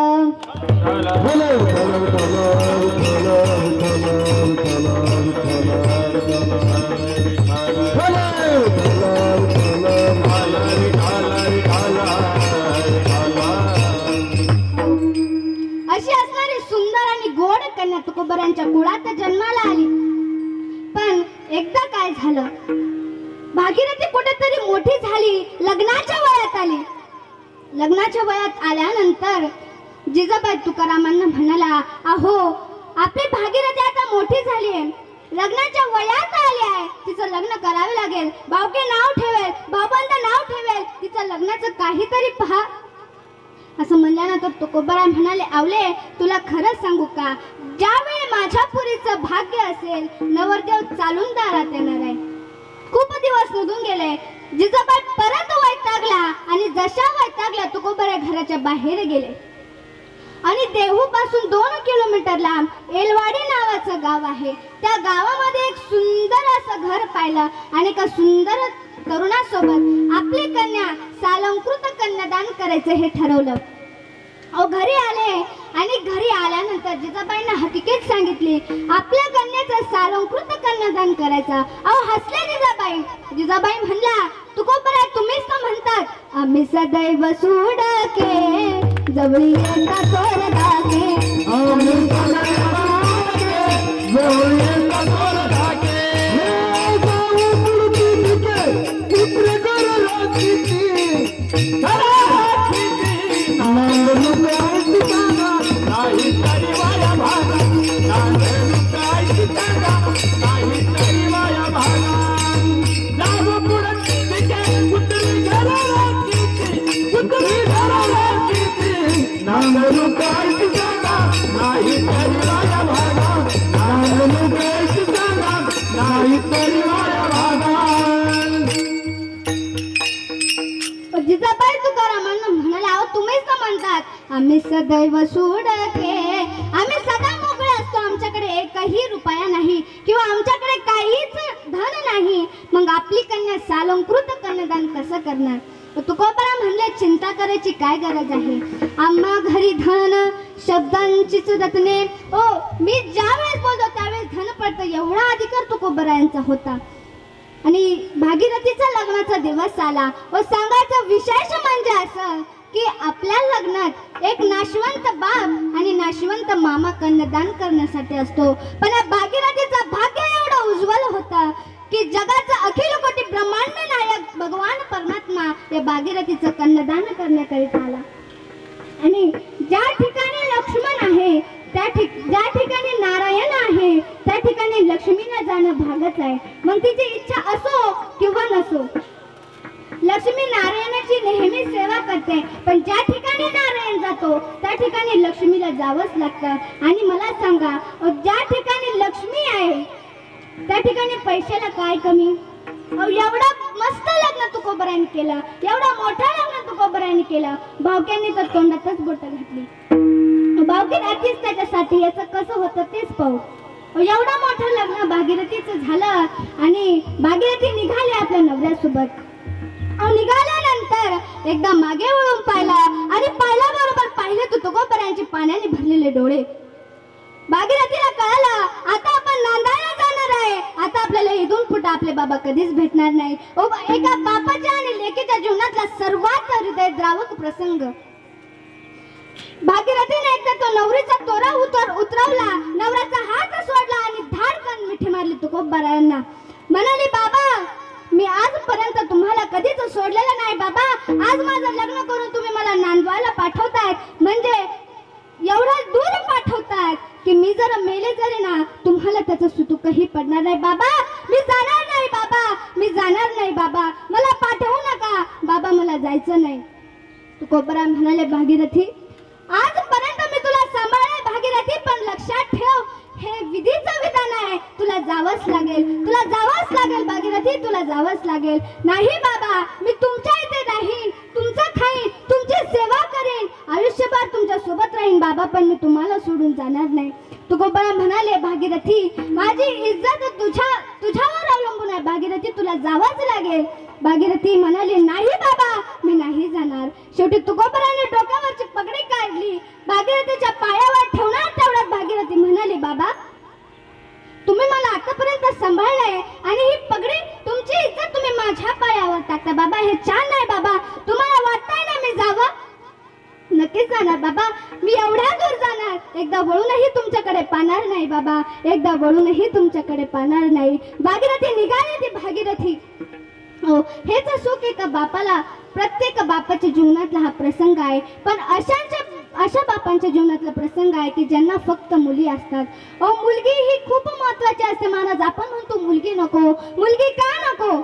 अशी असणारी सुंदर आणि गोड कन्या तुकोबरांच्या कुळात जन्माला आली. पण एकदा काय झालं, भागीरथी कुठेतरी मोठी झाली, लग्नाच्या वयात आली. लग्नाच्या वयात आल्यानंतर जिजाबाई तुकारामांना म्हणाला, अहो आपली भागीरथी आता मोठी झाली आहे, लग्नाच्या वयात आली आहे, तिचं लग्न करावे लागेल, भावके नाव ठेवेल, भावबंद नाव ठेवेल, तिचं लग्नाचं काहीतरी पहा. असं म्हणल्यानंतर तुकोबराय म्हणाले, आवले तुला खरंच सांगू का, ज्यावेळी माझ्या पुरीचं भाग्य असेल नवरदेव चालून दारात येणार आहे. खूप दिवस निघून गेले. जिजाबाई परत वैतागला आणि जशा वैतागल्या तुकोबराय घराच्या बाहेर गेले आणि देहू पासून 2 किलोमीटर लांब एलवाडी नावाचं गाव आहे. त्या गावामध्ये एक सुंदर असं घर पाहिलं आणि एका सुंदर तरुणासोबत आपली कन्या सालंकृत कन्यादान करायचं हे ठरवलं. घरी आले आणि घरी आल्यानंतर जिजाबाईंना हकीकत सांगितली, आपल्या कन्याचं सालंकृत कन्यादान करायचं. हसले जिजाबाई. जिजाबाई म्हणल्या, तुकोबराय तुम्हीच तर म्हणतात, आम्ही सदैव सोडके जवळी येता सोडके, आम्ही सदैव जवळी येता सोडके, नाही आम्ही सदैव सुडके, आम्ही सदा मोकळे असतो. आमच्याकडे एकही रुपया नाही किंवा आमच्याकडे काहीच धन नाही. मग आपली कन्या सालंकृत कन्यादान कसं करणार? तुकोबरा म्हणले, चिंता करायची काय गरज आहे? आम्हा घरी धन शब्दांचीच रत्ने. ओ, मी ज्या वेळेस बोलतो त्यावेळेस धन पडतं, एवढा अधिकार तुकोबरा यांचा होता. आणि भागीरथीचा लग्नाचा दिवस आला व सांगायचं विशेष म्हणजे असं की आपल्या लग्नात एक नाशवंत बाप आणि नाशवंत मामा कन्यादान करण्यासाठी असतो. पण या भागीरथीचं भाग्य एवढं उज्ज्वल होतं की जगाचा अखिल कोटी ब्रह्मांड नायक भगवान परमात्मा या भागीरथीचं कन्यादान करण्याकरिता आला. आणि ज्या ठिकाणी लक्ष्मण आहे ज्या ठिकाणी नारायण आहे त्या ठिकाणी लक्ष्मीला जाणं भागच आहे. मग तिची इच्छा असो किंवा नसो, लक्ष्मी नारायणाची नेहमी सेवा करते. पण ज्या ठिकाणी नारायण जातो त्या ठिकाणी लक्ष्मीला जावंच लागतं. आणि मला सांगा, ज्या ठिकाणी लक्ष्मी आहे त्या ठिकाणी पैशाला काय कमी? एवढं मस्त लग्न तुकोबराने केलं, एवढं मोठं लग्न तुकोबराने केलं. भावक्यांनी तर तोंडातच बोटं घातली. भावकी राहतीच त्याच्यासाठी, याचं कसं होतं तेच पाहू. एवढं मोठं लग्न भागीरथीचं झालं आणि भागीरथी निघाली आपल्या नवऱ्यासोबत. निघाल्यानंतर एकदा मागे वळून पाहिला आणि पाहिल्याबरोबर पाहिले तुकोबरायांचे पाण्याने भरलेले डोळे. भागीरथीला कळालं, आता आपण नांदायला जाणार आहे, आता आपल्याला इथून पुढे आपले बाबा कधीच भेटणार नाही. एका बापाच्या आणि लेकीच्या जीवनातला सर्वात हृदयद्रावक प्रसंग. भागीरथीने एकदा तो नवरीचा तोरा उतरवला, नवऱ्याचा हात सोडला आणि धाडकन मिठी मारली तुकोबरायांना. म्हणाली, बाबा मी आजपर्यंत तुम्हाला कधीच सोडलेलं नाही बाबा. आज माझं लग्न करून तुम्ही मला नांदवायला पाठवतायत, म्हणजे एवढं दूर पाठवतायत की मी जर मेले जरी ना तुम्हाला त्याचं सुतुकही पडणार नाही. बाबा मी जाणार नाही, बाबा मी जाणार नाही, बाबा मला पाठवू नका, बाबा मला जायचं नाही. तुकोबरा म्हणाले, भागीरथी आजपर्यंत मी तुला सांभाळले भागीरथी, पण लक्षात ठेव हे विधीचं विधान आहे, तुला जावंच लागेल, तुला जावंच लागेल भागीरथी, तुला जावंच लागेल. नाही बाबा मी तुमच्या इथे राहीन, तुमचं खाईन, तुमची सेवा करेन, आयुष्यभर तुमच्या सोबत राहीन बाबा, पण मी तुम्हाला सोडून जाणार नाही. तुकोबरा म्हणाले, भागीरथी माझी इज्जत तुझ्यावर अवलंबून आहे भागीरथी, तुला जावंच लागेल. भागीरथी म्हणाली, नाही बाबा मी नाही जाणार. शेवटी तुकोबराने डोक्यावरची पगडी काढली, भागीरथीच्या पायावर ठेवणार. तेवढ्यात भागीरथी म्हणाली, बाबा तुम्ही मला आतापर्यंत सांभाळलंय आणि ही पगडी तुमची इज्जत तुम्ही माझ्या पायावर टाकता. बाबा हे छान नाही बाबा, तुम्हाला वाटतंय ना मी जावं? नक्कीच जाणार बाबा, मी एवढ्या दूर जाणार, एकदा वळूनही तुमच्याकडे पाहणार नाही बाबा, एकदा वळूनही तुमच्याकडे पाहणार नाही. भागीरथी निघाली. ती भागीरथी हेच सुख एका बापाला, प्रत्येक बापाच्या जीवनातला हा प्रसंग आहे. पण अशा बापांच्या जीवनातला प्रसंग आहे की ज्यांना फक्त मुली असतात. मुलगी ही खूप महत्वाची असते महाराज. आपण म्हणतो मुलगी नको, मुलगी का नको?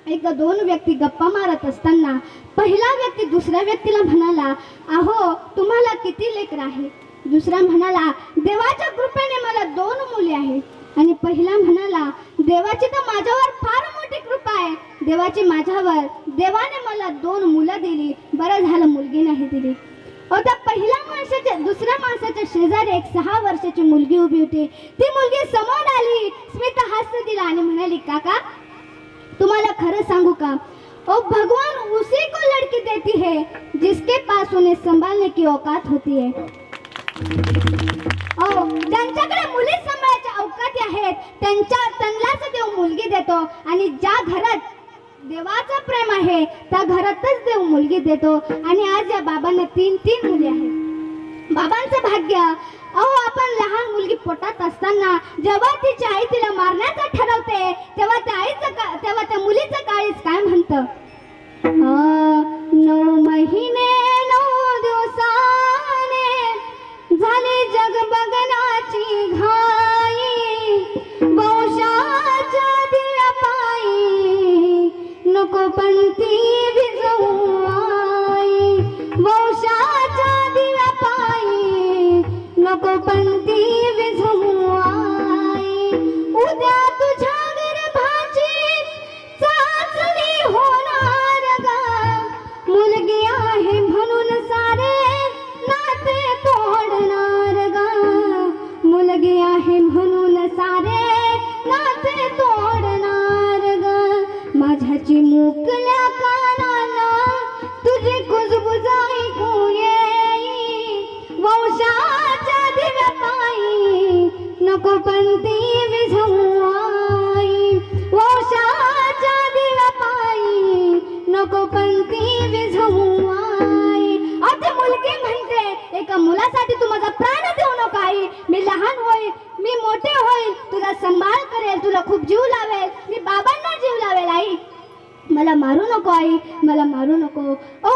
एकदा दोन व्यक्ती गप्पा मारत असताना पहिला व्यक्ती दुसऱ्या व्यक्तीला म्हणाला, अहो तुम्हाला किती लेकरं आहे? दुसरा म्हणाला, देवाच्या कृपेने मला 2 मुली आहेत. आणि पहिला म्हणाला, देवाची तर माझ्यावर फार मोठी कृपा आहे, देवाची माझ्यावर, देवाने मला 2 मुलं दिली, बरं झालं मुलगी नाही दिली. त्या पहिल्या माणसाच्या दुसऱ्या माणसाच्या शेजारी एक 6 वर्षाची मुलगी उभी होती. ती मुलगी समोर आली, स्मित हास्य दिला आणि म्हणाली, काका तुम्हाला खरं सांगू का, भगवान उसी को लड़की देती है जिसके पास उन्हें संभालने की औकात होती है. ज्यांच्याकडे मुली सांभाळायच्या अवकाती आहेत त्यांनाच देव मुलगी देतो. आणि ज्या घरात देवाचं प्रेम आहे त्या घरातच देव मुलगी देतो. आणि आज या बाबांना 3 मुली आहेत. बाबांचं भाग्य. आपण लहान मुलगी पोटात असताना जेव्हा तिची आई तिला मारण्याचं ठरवते तेव्हा त्या मुलीचं काळीज काय म्हणतं? 9 महिने 9 दिवसाने झाले जग बघण्याची घाई, वंशाच्या दिव्या पायी नको पंथी विजवू आई, वंशाच्या दिव्या पायी नको पंथी विजवू आई. उद्या तुझ्या गर्भाची चाचणी होणार ग, मुलगी आहे म्हणून सारे चिमुकल्या कानाला तुझी कुजबुज ऐकू येई वंशाच्या दिव्या पायी नको पंती विझवू आई वंशाच्या दिव्या पायी नको पंती विझवू आई आता मुलगी म्हणते एका मुलासाठी तू माझा प्राण देऊ नको आई मी लहान होईल मी मोठे होईल तुझा सांभाळ करेल तुला खूप जीव लावेल मी बाबांना जीव लावेल आई मला मारू नको आई मला मारू नको ओ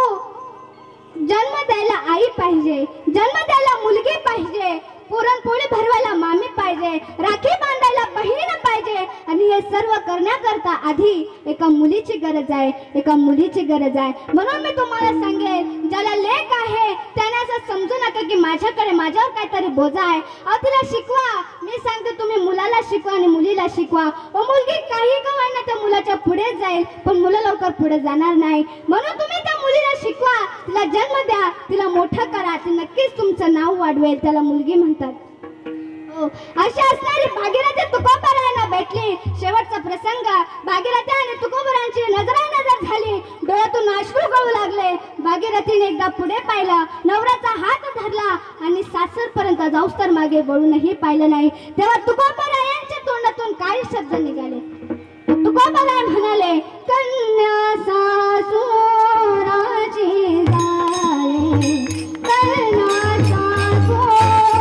जन्म द्यायला आई पाहिजे जन्म द्यायला मुलगी पाहिजे पुरणपोळी भरवायला मामी पाहिजे राखी बांधायला बहीण पाहिजे आणि हे सर्व करण्याकरता आधी एका मुलीची गरज आहे एका मुलीची गरज आहे म्हणून मी तुम्हाला सांगेन ज्याला लेक आहे त्याने असं समजू नका की माझ्याकडे माझ्यावर काहीतरी बोजा आहे अहो तिला शिकवा मी सांगते तुम्ही मुलाला शिकवा आणि मुलीला शिकवा ओ मुलगी काही का होईना त्या मुलाच्या पुढे जाईल पण मुलं लवकर पुढे जाणार नाही म्हणून तुम्ही त्या मुलीला शिकवा तिला जन्म द्या तिला मोठं करा ती नक्कीच तुमचं नाव वाढवेल त्याला मुलगी म्हणतात अशी असणारी भागीरथी तुकोबरायांना भेटली शेवटचा प्रसंग भागीरथी आणि तुकोबरांची नजरानजर झाली डोळ्यातून अश्रू गळू लागले भागीरथीने एकदा पुढे पाहिलं नवऱ्याचा हात धरला आणि सासरपर्यंत जाऊस तर मागे वळूनही पाहिलं नाही तेव्हा तुकोबरायांच्या तोंडातून काही शब्द निघाले तुकोबराय म्हणाले कन्या सासूराची जाई कन्या सासूराची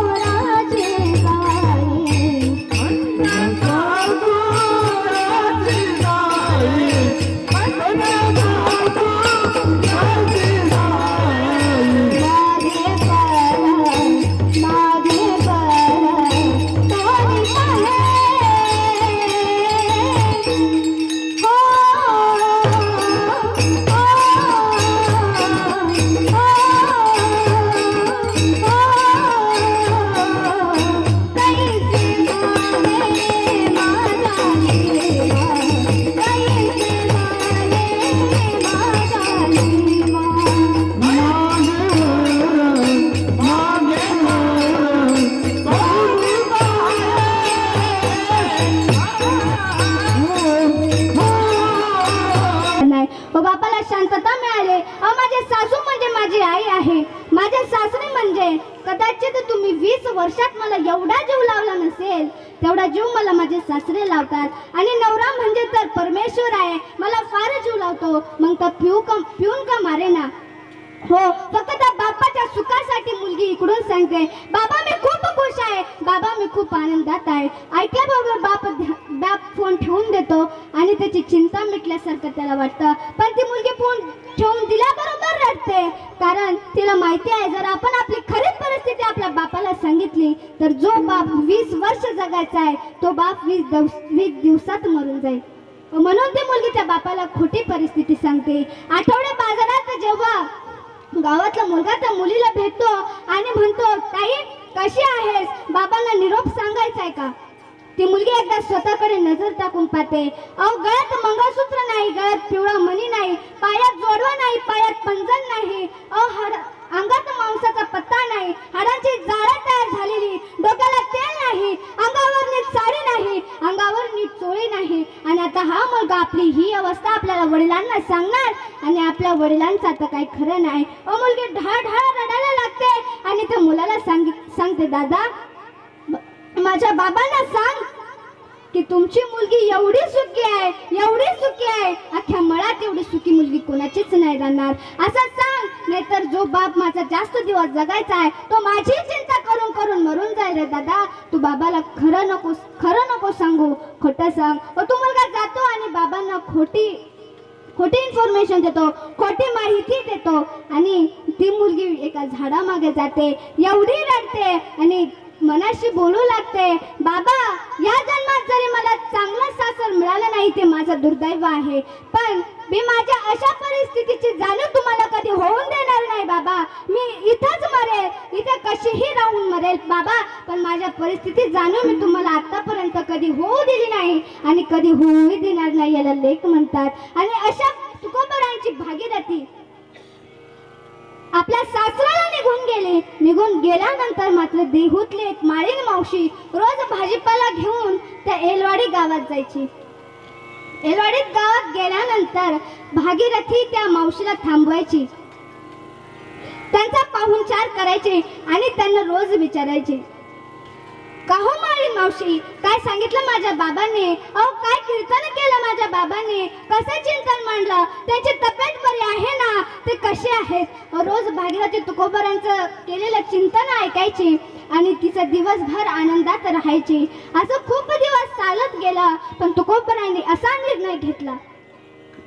बापाला शांतता मिळाली माझे सासू म्हणजे माझी आई आहे माझे सासरे म्हणजे कदाचित तुम्ही 20 वर्षात मला एवढा जीव लावला नसेल तेवढा जीव मला माझे सासरे लावतात आणि नवरा म्हणजे तर परमेश्वर आहे मला फार जीव लावतो मग तर पिऊन का मारे ना हो फक्त त्या बापाच्या सुखासाठी मुलगी इकडून सांगते बाबा मी खूप खुश आहे बाबा मी खूप आनंदात आहे ऐकल्याबरोबर बाप फोन ठेवून देतो आणि त्याची चिंता मिटल्यासारखं त्याला वाटतं पण ती मुलगी फोन ठेवून दिल्याबरोबर रडते कारण तिला माहिती आहे जर आपण आपली खरी परिस्थिती आपल्या बापाला सांगितली तर जो बाप 20 वर्ष जगायचा आहे तो बाप 20 दिवसात मरून जाईल म्हणून ती मुलगी त्या बापाला खोटी परिस्थिती सांगते आठवडे बाजारात जेव्हा गावातला मुलगा त्या मुलीला भेटतो आणि म्हणतो ताई कशी आहेस बाबांना निरोप सांगायचा आहे का ती मुलगी एकदा स्वतःकडे नजर टाकून पाहते अहो गळ्यात मंगळसूत्र नाही गळ्यात पिवळा मणी नाही पायात जोडवा नाही पायात पंजन नाही अहो अंगात मांसाचा पत्ता नाही हाडांची जाळं तयार झालेली डोक्याला तेल नाही अंगावर नीट साडी नाही अंगावर नीट चोळी नाही आणि आता हा मुलगा आपली ही अवस्था आपल्याला वडिलांना सांगणार आणि आपल्या वडिलांचं आता काही खरं नाही अहो मुलगी ढाळ रडायला लागते आणि त्या मुलाला सांगते दादा माझ्या बाबांना सांग की तुमची मुलगी एवढी सुखी आहे अख्ख्या मळात एवढी सुखी मुलगी कोणाचीच नाही राहणार असं सांग नाहीतर जो बाप माझा जास्त दिवस जगायचा आहे तो माझी चिंता करून करून मरून जाईल रे दादा तू बाबाला खरं नको सांगू खोटं सांग तू मुलगा जातो आणि बाबांना खोटी इन्फॉर्मेशन देतो खोटी माहिती देतो आणि ती मुलगी एका झाडामागे जाते एवढी रडते आणि मनाशी बोलू लागते बाबा या जन्मात जरी मला चांगला सासर मिळाला नाही ते माझं दुर्दैव आहे पण मी माझ्या अशा परिस्थितीची जाणीव तुम्हाला कधी होऊन देणार नाही बाबा मी इथंच मरेल इथे कशीही राहून मरेल बाबा पण माझ्या परिस्थितीची जाणीव मी तुम्हाला आतापर्यंत कधी होऊ दिली नाही आणि कधी होऊही देणार नाही याला लेख म्हणतात आणि अशा तुकोबरायांची भागीरथी आपल्या सासऱ्याला निघून गेल्यानंतर मात्र देहूतली एक माळीन मावशी रोज भाजीपाला घेऊन त्या एलवाडी गावात जायची एलवाडीत गावात गेल्यानंतर भागीरथी त्या मावशीला थांबवायची, त्यांचा पाहुणचार करायचे आणि त्यांना रोज विचारायचे, का हो माळीन मावशी, काय सांगितलं माझ्या बाबांनी, अहो काय कीर्तन केलं माझ्या बाबांनी, कसं चिंतन मांडलं, त्यांची तब्येत बरी आहे ना, ते कसे आहेत. रोज भागीरथी तुकोबरांचं केलेलं चिंतन ऐकायची आणि तिचं दिवसभर आनंदात राहायची. असं खूप दिवस चालत गेला, पण तुकोबरांनी असा निर्णय घेतला.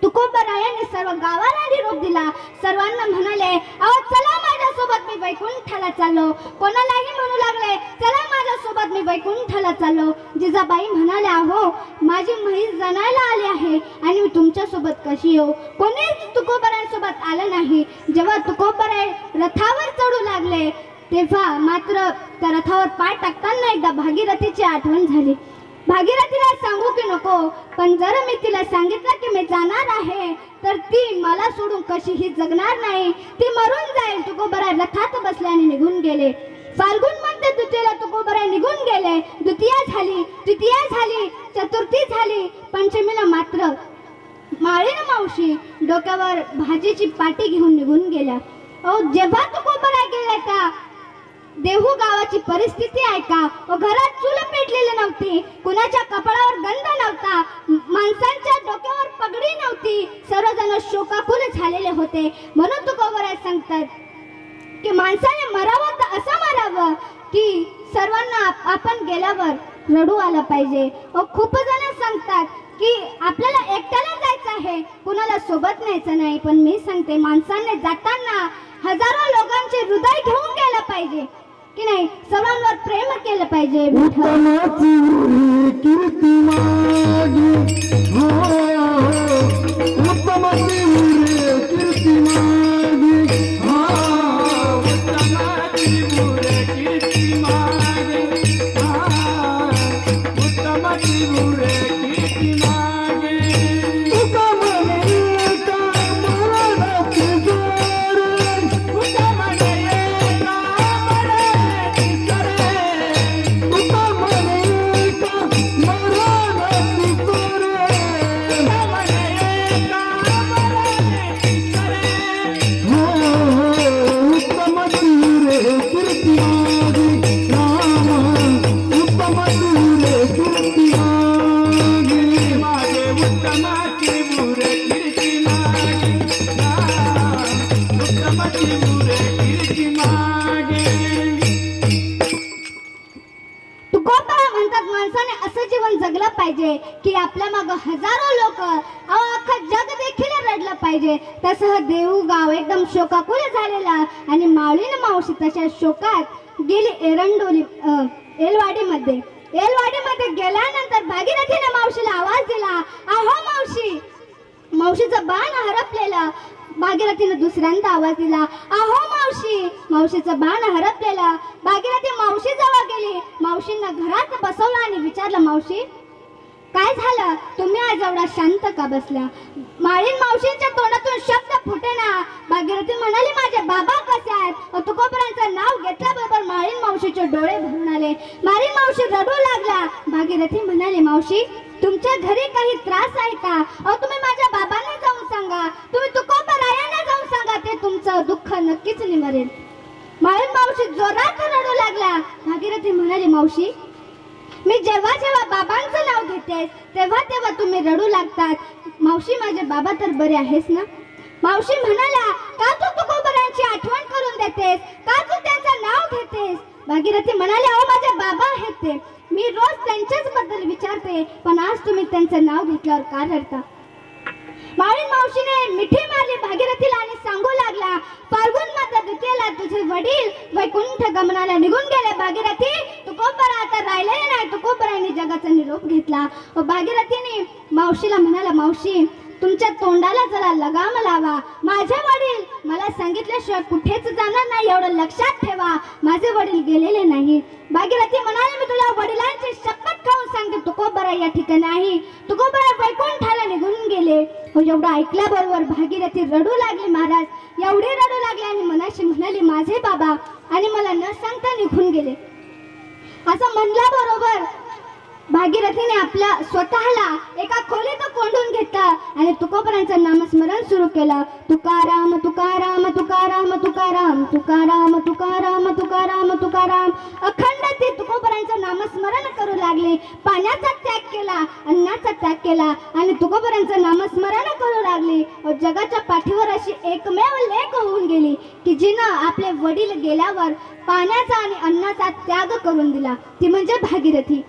तुकोबरायांनी सर्व गावाला निरोप दिला. सर्वांना म्हणाले, अहो चला माझ्यासोबत मी वैकुंठाला चाललो. कोणालाही म्हणू लागले, चला माझ्यासोबत मी वैकुंठाला चाललो. जिजाबाई म्हणाल्या, अहो माझी म्हैस जनायला आली आहे आणि मी तुमच्यासोबत कशी येऊ. कोणीच तुकोबरायांसोबत आलं नाही. जेव्हा तुकोबराय रथावर चढू लागले तेव्हा मात्र त्या रथावर पाय टाकताना एकदा भागीरथीची आठवण झाली. भागीरथीला सांगू की नको, पण जर मी तिला सांगितलं की मी जाणार आहे तर ती मला सोडून कशीही जगणार नाही, ती मरून जाईल. तुकोबराय रथात बसल्याने निघून गेले. फाल्गुन मध्ये द्वितीयेला तुकोबराय निघून गेले. द्वितीया झाली, तृतीया झाली, चतुर्थी झाली, पंचमीला मात्र माळीन मावशी डोक्यावर भाजीची पाटी घेऊन निघून गेल्या. जेव्हा तुकोबराय गेले त्या देहू गावाची परिस्थिती ऐका. घरात चूल पेटलेली नव्हती, कुणाच्या कपाळावर गंध नव्हता, माणसांच्या डोक्यावर पगडी नव्हती, सर्वजण शोकाकुल झालेले होते. म्हणून तुकोबराय सांगतात की माणसाने मरावं तर असं मरावं की सर्वांना आपण गेल्यावर रडू आलं पाहिजे. खूप जण सांगतात की आपल्याला एकट्याला जायचं आहे, कुणाला सोबत न्यायचं नाही. पण मी सांगते, माणसाने जाताना हजारो लोकांचे हृदय घेऊन गेलं पाहिजे की नाही, सर्वांवर प्रेम केलं पाहिजे. उत्तमाची उरी कीर्ती मागे, हो उत्तमाची उरी कीर्ती मागे, हा उत्तमाची उरी कीर्ती मागे, हा उत्तमाची उरी कीर्ती मागे. तुका म्हणे का मरणाची जोर, तुका म्हणे का मरणाची सरे, तुका म्हणे का मरणाची जोर, तुका म्हणे का मरणाची सरे, हो उत्तमाची रे कीर्ती मागे, रामा उत्तमाची रे कीर्ती मागे, मागे उत्तमाची रे कीर्ती मागे, उत्तमाची रे कीर्ती मागे. तुकोबराय म्हणतात, माणसाने असं जीवन जगलं पाहिजे की आपल्या मागं हजारो लोक, अख्खं जग देखील रडलं पाहिजे. तसं देहू गाव एकदम शोकाकुल झालेला आणि माळीन मावशी तशा शोकात गेली एरंडोली एलवाडीमध्ये. एलवाडीमध्ये गेल्यानंतर भागीरथीने मावशीला आवाज दिला, अहो मावशी. मावशीचं बाण हरपलेलं. भागीरथीने दुसऱ्यांदा आवाज दिला, अहो मावशी. मावशीचं बाण हरपलेलं. भागीरथी मावशी जवळ गेली, मावशींना घरात बसवलं आणि विचारलं, मावशी काय झालं, तुम्ही आज एवढा शांत का बसल्या. माळीन मावशींच्या तोंडातून शब्द फुटेना. भागीरथी म्हणाली, माझे बाबा कसे आहेत. तुकोबरायांचं नाव घेतल्याबरोबर माळीन मावशीचे डोळे भरून आले. माळीन मावशी रडू लागला. भागीरथी म्हणाली, मावशी तुमच्या घरी काही त्रास आहे का. तुम्ही माझ्या बाबांना जाऊन सांगा, तुम्ही तुकोबरायांना जाऊन सांगा, ते तुमचं दुःख नक्कीच निवारेल. माळीन मावशी जोरात रडू लागला. भागीरथी म्हणाली, मावशी मी जेव्हा जेव्हा बाबांचं नाव घेतेस तेव्हा तेव्हा तुम्ही रडू लागतात. मावशी माझे बाबा तर बरे आहेस ना. मावशी म्हणाल्या, का तू तुकोबरायांची आठवण करून देतेस, का तू त्यांचं नाव घेतेस. भागीरथी म्हणाले, अहो माझे बाबा आहेत ते, मी रोज त्यांच्याच बद्दल विचारते, पण आज तुम्ही त्यांचं नाव घेतल्यावर का रडता. माळीन मावशीने मिठी मारली भागीरथीला आणि सांगू लागला, फाल्गुन मध्ये द्वितीयेला तुझे वडील वैकुंठ गमनाला निघून गेले. भागीरथी तुकोबरा आता राहिलेले नाही. तुकोबरायांनी जगाचा निरोप घेतला. भागीरथीने मावशीला म्हणाला, मावशी तुमच्या तोंडाला जरा लगाम लावा. माझे वडील मला सांगितल्याशिवाय कुठेच जाणार नाही, एवढं लक्षात ठेवा. माझे वडील गेलेले नाही. भागीरथी म्हणाले, मी तुला वडिलांची शपथ खाऊन सांगते, तुकोबराय या ठिकाणी आहे. तुकोबराय वैकुंठाला निघून गेले. एवढं ऐकल्याबरोबर भागीरथी रडू लागली. महाराज एवढी रडू लागली आणि मनाशी म्हणाली, माझे बाबा आणि मला न सांगता निघून गेले. असं म्हणल्याबरोबर भागीरथीने आपल्या स्वतःला एका खोलीत कोंडून घेतला आणि तुकोबरांचं नामस्मरण सुरू केलं. तुकाराम तुकाराम तुकाराम तुकाराम तुकाराम तुकाराम तुकाराम तुकाराम. अखंड ती तुकोबरांचं नामस्मरण करू लागली. पाण्याचा त्याग केला, अन्नाचा त्याग केला आणि तुकोबरांचं नामस्मरण करू लागली. जगाच्या पाठीवर अशी एकमेव लेक होऊन गेली की जिनं आपले वडील गेल्यावर पाण्याचा आणि अन्नाचा त्याग करून दिला, ती म्हणजे भागीरथी.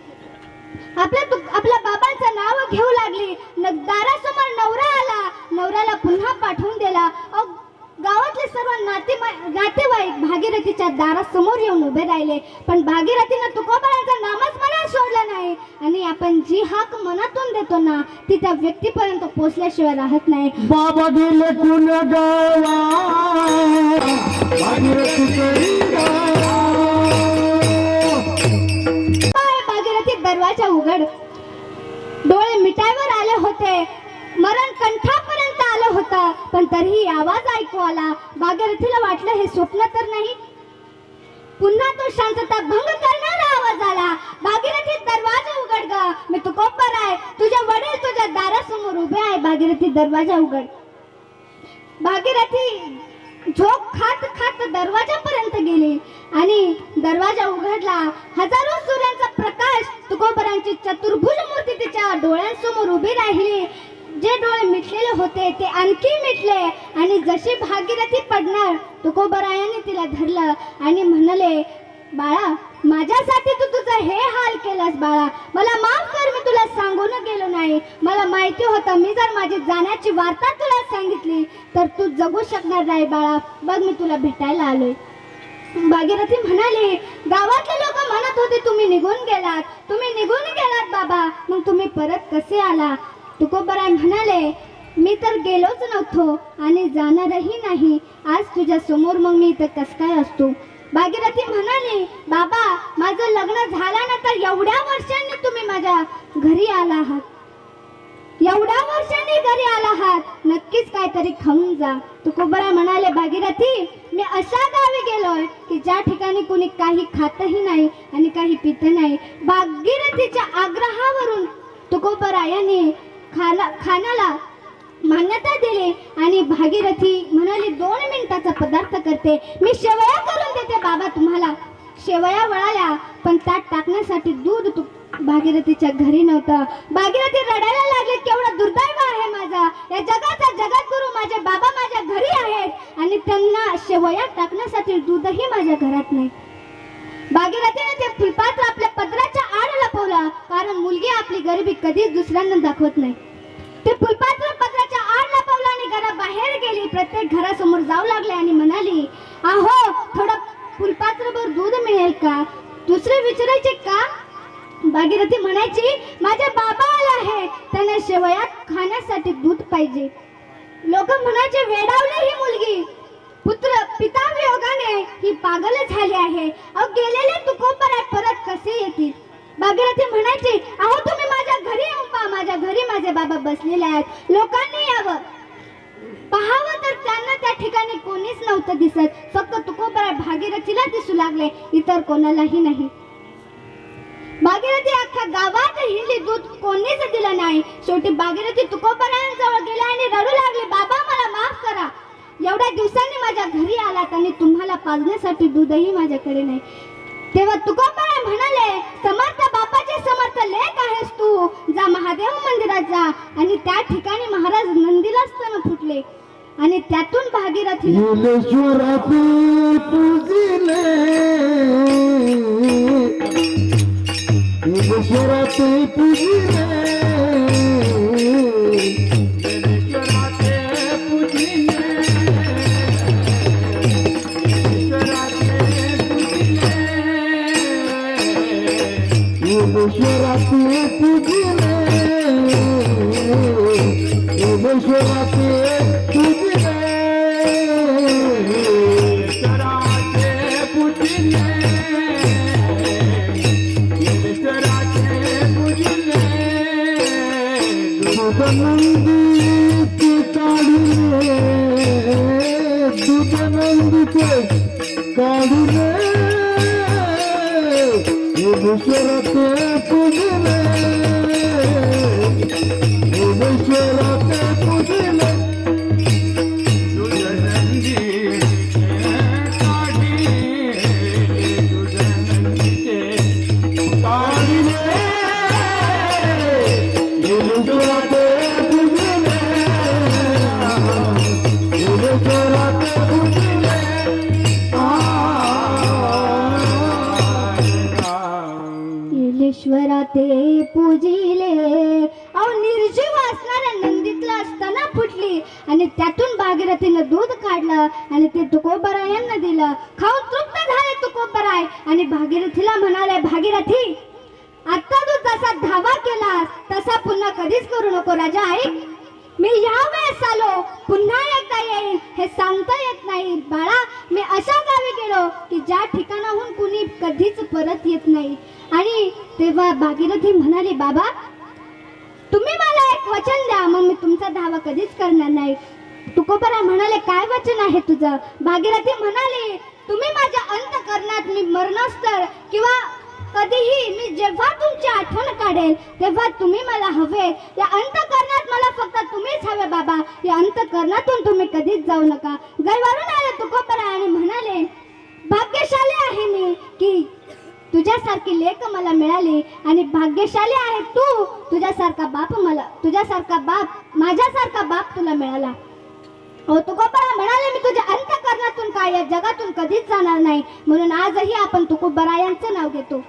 आपल्या बाबांचं नाव घेऊ लागली. दारासमोर नवरा आला, नवऱ्याला पुन्हा पाठवून दिला. गावातले सर्व नातेवाईक भागीरथीच्या दारासमोर येऊन उभे राहिले, पण भागीरथीनं तुकोबरांचं नामस्मरण सोडलं नाही. आणि आपण जी हाक मनातून देतो ना, ती त्या व्यक्तीपर्यंत पोहोचल्याशिवाय राहत नाही. बाबा गेले कुण गावा भागीरथी दरवाजा उघड. डोळे मिटावर आले होते, मरण कंठापर्यंत आलं होतं, पण तरीही आवाज ऐकू आला. भागीरथीला वाटलं हे स्वप्न तर नाही. पुन्हा तो शांतता भंग करणारा आवाज आला. भागीरथी दरवाजा उघड ग, मी तुकोबर आहे, तुझे वडील तुझ्या दारासमोर उभे आहे. भागीरथी दरवाजा उघड. भागीरथी झोप खात खात दरवाजापर्यंत गेली आणि दरवाजा उघडला. हजारो सूर्यांचा प्रकाश तुकोबरांची चतुर्भुज मूर्ती तिच्या डोळ्यांसमोर उभी राहिली. जे डोळे मिटलेले होते ते आणखी मिटले आणि जशी भागीरथी पडणार, तुकोबरायांनी तिला धरलं आणि म्हणाले, बाळा, माझ्यासाठी तू तुझं हे हाल केलास बाळा, मला माफ कर, मी तुला सांगून गेलो नाही. मला माहिती होतं मी जर माझी जाण्याची वार्ता तुला सांगितली तर तू जगू शकणार नाही बाळा. बघ, मी तुला भेटायला आलोय. भागीरथी म्हणाली, गावातले लोक म्हणत होते तुम्ही निघून गेलात बाबा, मग तुम्ही परत कसे आला? तुकोबराय म्हणाले, मी तर गेलोच नव्हतो आणि जाणारही नाही. आज तुझ्या समोर मग मी इथं कस काय असतो? भागीरथी म्हणाली, बाबा, माझं लग्न झाल्यानंतर एवढ्या वर्षांनी तुम्ही माझ्या घरी आला आहात, नक्कीच काहीतरी खाऊन जा. तुकोबराय म्हणाले, भागीरथी, मी अशा गावी गेलोय की ज्या ठिकाणी कोणी काही खातही नाही आणि काही पित नाही. भागीरथीच्या आग्रहावरून तुकोबरायांनी खाण्याला मान्यता दिली आणि भागीरथी म्हणाली, 2 मिनिटाचा पदार्थ करते, मी शेवया करून देते बाबा तुम्हाला. शेवया वळाल्या, पण त्यात टाकण्यासाठी दूध भागीरथीच्या घरी नव्हतं. भागीरथी रडायला लागली, केवढं दुर्दैव आहे माझा, या जगाचा जगद्गुरु माझे बाबा माझ्या घरी आहेत आणि त्यांना शेवया टाकण्यासाठी दूधही माझ्या घरात नाही. भागीरथीने ते फुलपात्र आपल्या पदराच्या आड लपवलं, कारण मुलगी आपली गरिबी कधीच दुसऱ्यांना दाखवत नाही. ते फुलपात्र पदराच्या आड लपवलं आणि घराबाहेर गेली. प्रत्येक घरासमोर जाऊ लागले आणि म्हणाली, अहो, थोडं फुलपात्रभर दूध मिळेल का? दुसरे विचारायचे का? भागीरथी म्हणायची, माझे बाबा आले आहे, त्यांना शेवया खाण्यासाठी दूध पाहिजे. लोक म्हणायचे, वेडावले ही मुलगी, पिता वियोगाने ही पागल झाली आहे. अहो, गेलेले तुकोबराय परत कसे येतील? भागीरथी म्हणायची, अहो, तुम्ही माझ्या घरी येऊन पहा, माझ्या घरी माझे बाबा बसलेले आहेत, लोकांनी यावं. पाहावं तर त्यांना त्या ठिकाणी कोणीच नव्हतं दिसत. फक्त तुकोबराय भागीरथीला दिसू लागले, इतर कोणालाही नाही. भागीरथी अख्ख्या गावात हिंडली, दूध कोणीच दिलं नाही. शेवटी भागीरथी तुकोबरायांजवळ गेली आणि रडू लागली, बाबा, मला माफ करा, एवढ्या दिवसांनी माझ्या घरी आलात आणि तुम्हाला पाजण्यासाठी दूधही माझ्याकडे नाही. तेव्हा तुकोबराय म्हणाले, समर्थ बापाचे समर्थ लेक आहेस तू, जा महादेव मंदिरात जा. आणि त्या ठिकाणी महाराज नंदीला स्तन फुटले आणि त्यातून भागीरथी काढून केली आणि त्यातून भागीरथीनं दूध काढलं आणि ते तुकोबरायांना दिलं. खाऊन तृप्त झाले तुकोबराय आणि भागीरथीला म्हणाले, भागीरथी आता तू जसा धावा केलास तसा पुन्हा कधीच करू नको. राजा ऐक, मी ह्या वेळेस आलो, पुन्हा एकदा येईन हे सांगता येत नाही. बाळा, मी अशा गावी गेलो की ज्या ठिकाणाहून कुणी कधीच परत येत नाही. आणि तेव्हा भागीरथी म्हणाली, बाबा तुम्ही मला एक वचन द्या, मग मी तुमचा धावा कधीच करणार नाही. तुकोबरा म्हणाले, काय वचन आहे तुझं? भागीरथी म्हणाली, तुम्ही माझ्या अंतःकरणात मी मरणोत्तर किंवा कधीही मी जेव्हा तुमची आठवण काढेल तेव्हा तुम्ही मला हवे. या अंतःकरणात मला फक्त तुम्हीच हवे बाबा. या अंतःकरणातून तुम्ही कधीच जाऊ नका. गैरवरून आले तुकोबरा आणि म्हणाले, भाग्यशाली आहे मी की तुझ्यासारखी लेक मला मिळाली आणि भाग्यशाली आहे तू, तुझ्यासारखा बाप माझ्यासारखा बाप तुला मिळाला. हो तुकोबरा म्हणाले, मी तुझ्या अंतःकरणातून काय या जगातून कधीच जाणार नाही. म्हणून आजही आपण तुकोबरा यांचं नाव घेतो.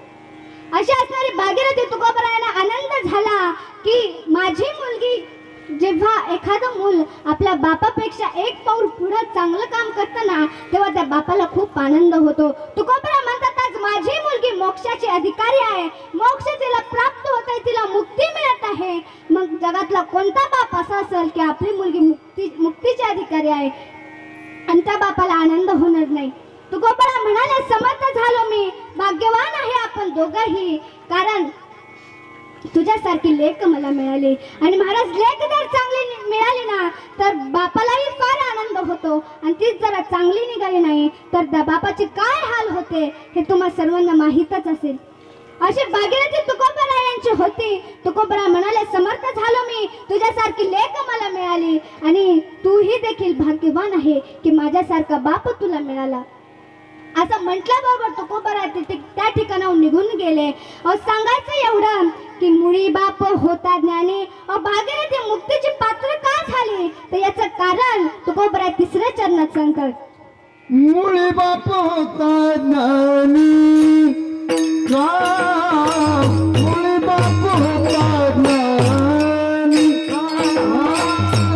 अशी असणारी भागीरथी तुकोबरायांना आनंद झाला की माझी मुलगी, जेव्हा एखादं मूल आपल्या बापापेक्षा एक पाऊल पुढे चांगलं काम करतं ना तेव्हा त्या बापाला खूप आनंद होतो. तुकोबरा म्हणतात, आज माझी मुलगी मोक्षाची अधिकारी आहे, मोक्ष तिला प्राप्त होत आहे, तिला मुक्ती मिळत आहे. मग जगातला कोणता बाप असा असेल की आपली मुलगी मुक्तीची अधिकारी आहे आणि त्या बापाला आनंद होणार नाही. तुकोबरा म्हणाले, समर्थ झालो मी, भाग्यवान आहे आपण दोघंही, कारण तुझ्यासारखी लेक मला मिळाली. आणि महाराज, लेक जर चांगली मिळाली ना तर बापालाही फार आनंद होतो आणि तीच जरा चांगली निघाली नाही तर त्या बापाचे काय हाल होते हे तुम्हा सर्वांना माहीतच असेल. अशी भागीरथी तुकोबरा यांची होती. तुकोबरा म्हणाले, समर्थ झालो मी, तुझ्यासारखी लेक मला मिळाली आणि तूही देखील भाग्यवान आहे की माझ्यासारखा बाप तुला मिळाला. असं म्हटल्याबरोबर तुकोबरा त्या ठिकाणाहून निघून गेले. सांगायचं एवढं की मुळी बाप होता ज्ञानी. भागीरथी मुक्तीची पात्र का झाली तर याचं कारण तुकोबरा तिसऱ्या चरणात सांगतात. मुळे बाप होता ज्ञानी, मुळे बाप होता ज्ञानी,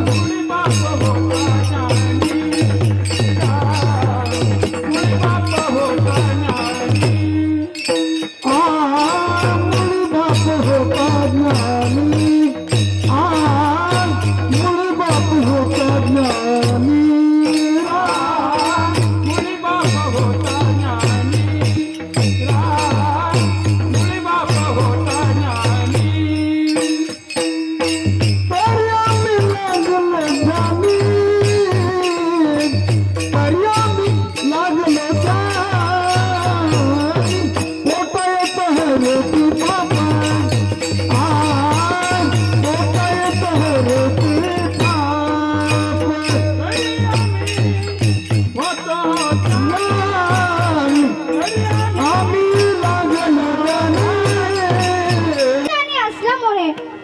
मुळे बाप होता ज्ञानी, मुळे बाप होता ज्ञानी, मुळे बाप होता ज्ञानी, मुळे बाप होता ज्ञानी.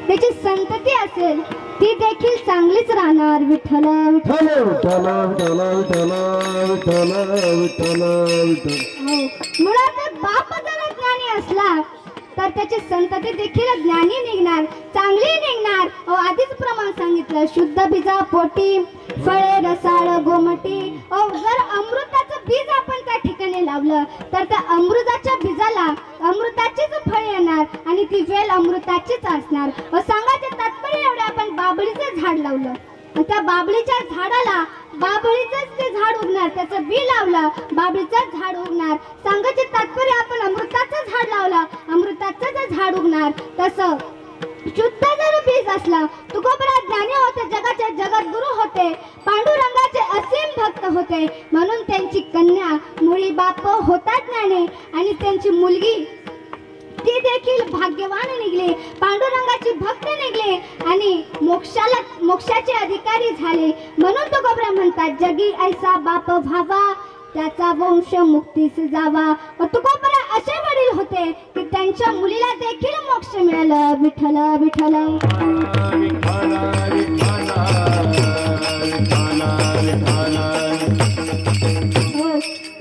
त्याची संतती असेल ती देखील चांगलीच राहणार. विठ्ठल विठ्ठल विठ्ठल विठ्ठल विठ्ठल विठ्ठल विठ्ठल विठ्ठल. मुळात बाप जर ज्ञानी असला तर त्याची संतती देखील ज्ञानी निघणार, चांगली निघणार. आधीच प्रमाण सांगितलं, शुद्ध बीजा पोटी फळे रसाळ गोमटी. जर अमृताचं बीज आपण त्या ठिकाणी लावलं तर त्या अमृताच्या बीजाला अमृताचीच फळ येणार आणि ती वेल अमृताचीच असणार. सांगायचे तात्पर्य एवढे, आपण बाबळीचं झाड लावलं, त्या बाबळीच्या झाडाला बाबळीचंच ते झाड उगणार, त्याचं बी लावलं बाबळीचंच झाड उगणार. सांगायचे तात्पर्य, आपण अमृताचं झाड लावलं अमृताचंच झाड उगणार. तसं शुद्ध जर बीज असला, तुकोबरा ज्ञानी होते, जगाचे जगद्गुरु होते, पांडुरंगाचे असीम भक्त होते. म्हणून त्यांची कन्या मुळी बाप होता ज्ञानी आणि त्यांची मुलगी ती देखील भाग्यवान निघले, पांडुरंगाची भक्त निघले आणि मोक्षाचे अधिकारी झाले. म्हणून तुकोबरा म्हणतात, जगी ऐसा बाप व्हावा त्याचा वंश मुक्तीस जावा. तुकोबरा असे वडील होते की त्यांच्या मुलीला देखील मोक्ष मिळाला. विठ्ठल विठ्ठल.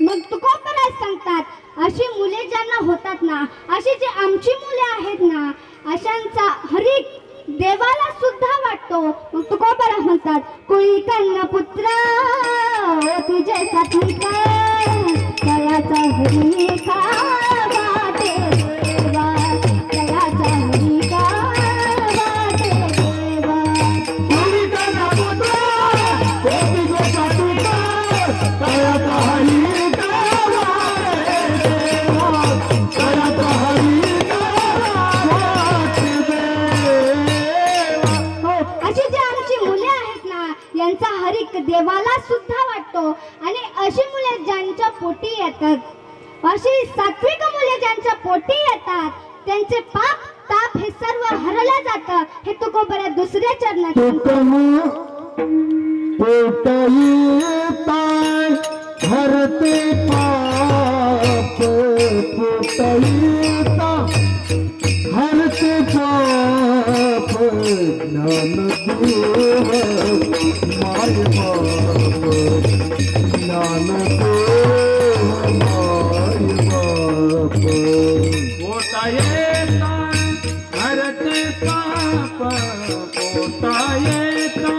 मग तुकोबरा सांगतात, अशी मुले ज्यांना होतात ना, अशी जी आमची मुले आहेत ना, अशांचा हरी देवाला सुद्धा वाटतो. मग तुकोबरा म्हणतात, कुळी कन्या पुत्र तुझे सात्विक तयाचा हरी का वाटे देवा तयाचा हरी का वाटे देवा हो अशी जी आमची मुले आहेत ना यांचा हरिक देवाला सुद्धा वाटतो आणि अशी मुले ज्यांच्या पोटी येतात अशी सात्विक मुले ज्यांच्या पोटी येतात त्यांचे पाप ताप हे सर्व हरले जातं हे तुकोबऱ्या दुसऱ्या चरणात सांगतो. हरते पाप पोटईता हरते पाप ज्ञानदेव माय बाप ज्ञानदेव माय बाप पोटा येता हरते पाप पोटा येता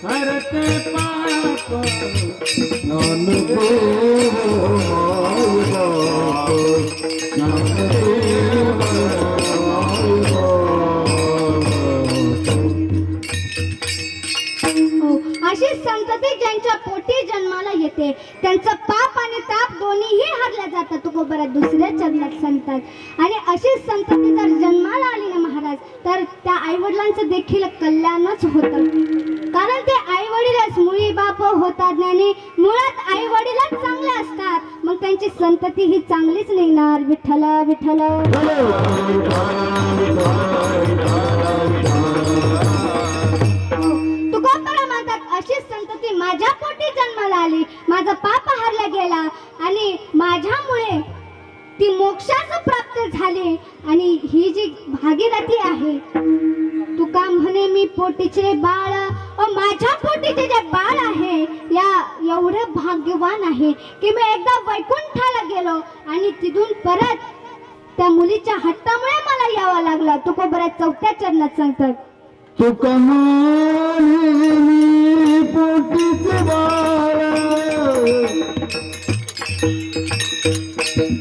हरते पाप ज्ञानदेव माय बाप ज्ञानदेव माय बाप हो अशी संतती ज्यांच्या पोटी जन्माला येते त्यांचं पाप आणि ताप दोन्हीही हरले जातात तुकोबऱ्या दुसऱ्या चरणात सांगतात आणि अशी संतती जर जन्माला आली ना महाराज तर त्या आईवडिलांचं देखील कल्याणच होतं कारण ते आईवडीलच मुळी बाप होतात आणि मुळात आईवडीलच चांगले असतात मग त्यांची संतती ही चांगलीच निघणार विठ्ठल विठ्ठल तुकोबरा म्हणतात अशी संतती माझ्या पोटी जन्माला आली माझा पाप हरला गेला आणि माझ्यामुळे ती मोक्षास प्राप्त झाली आणि ही जी भागीरथी आहे तुका म्हणे मी पोटीचे बाळ माझ्या पोटीचे जे बाळ आहे या एवढं भाग्यवान आहे की मी एकदा वैकुंठाला गेलो आणि तिथून परत त्या मुलीच्या हट्टामुळे मला यावं लागलं तुकोबऱ्या चौथ्या चरणात सांगतात तुका म्हणे पोटीचे बाळ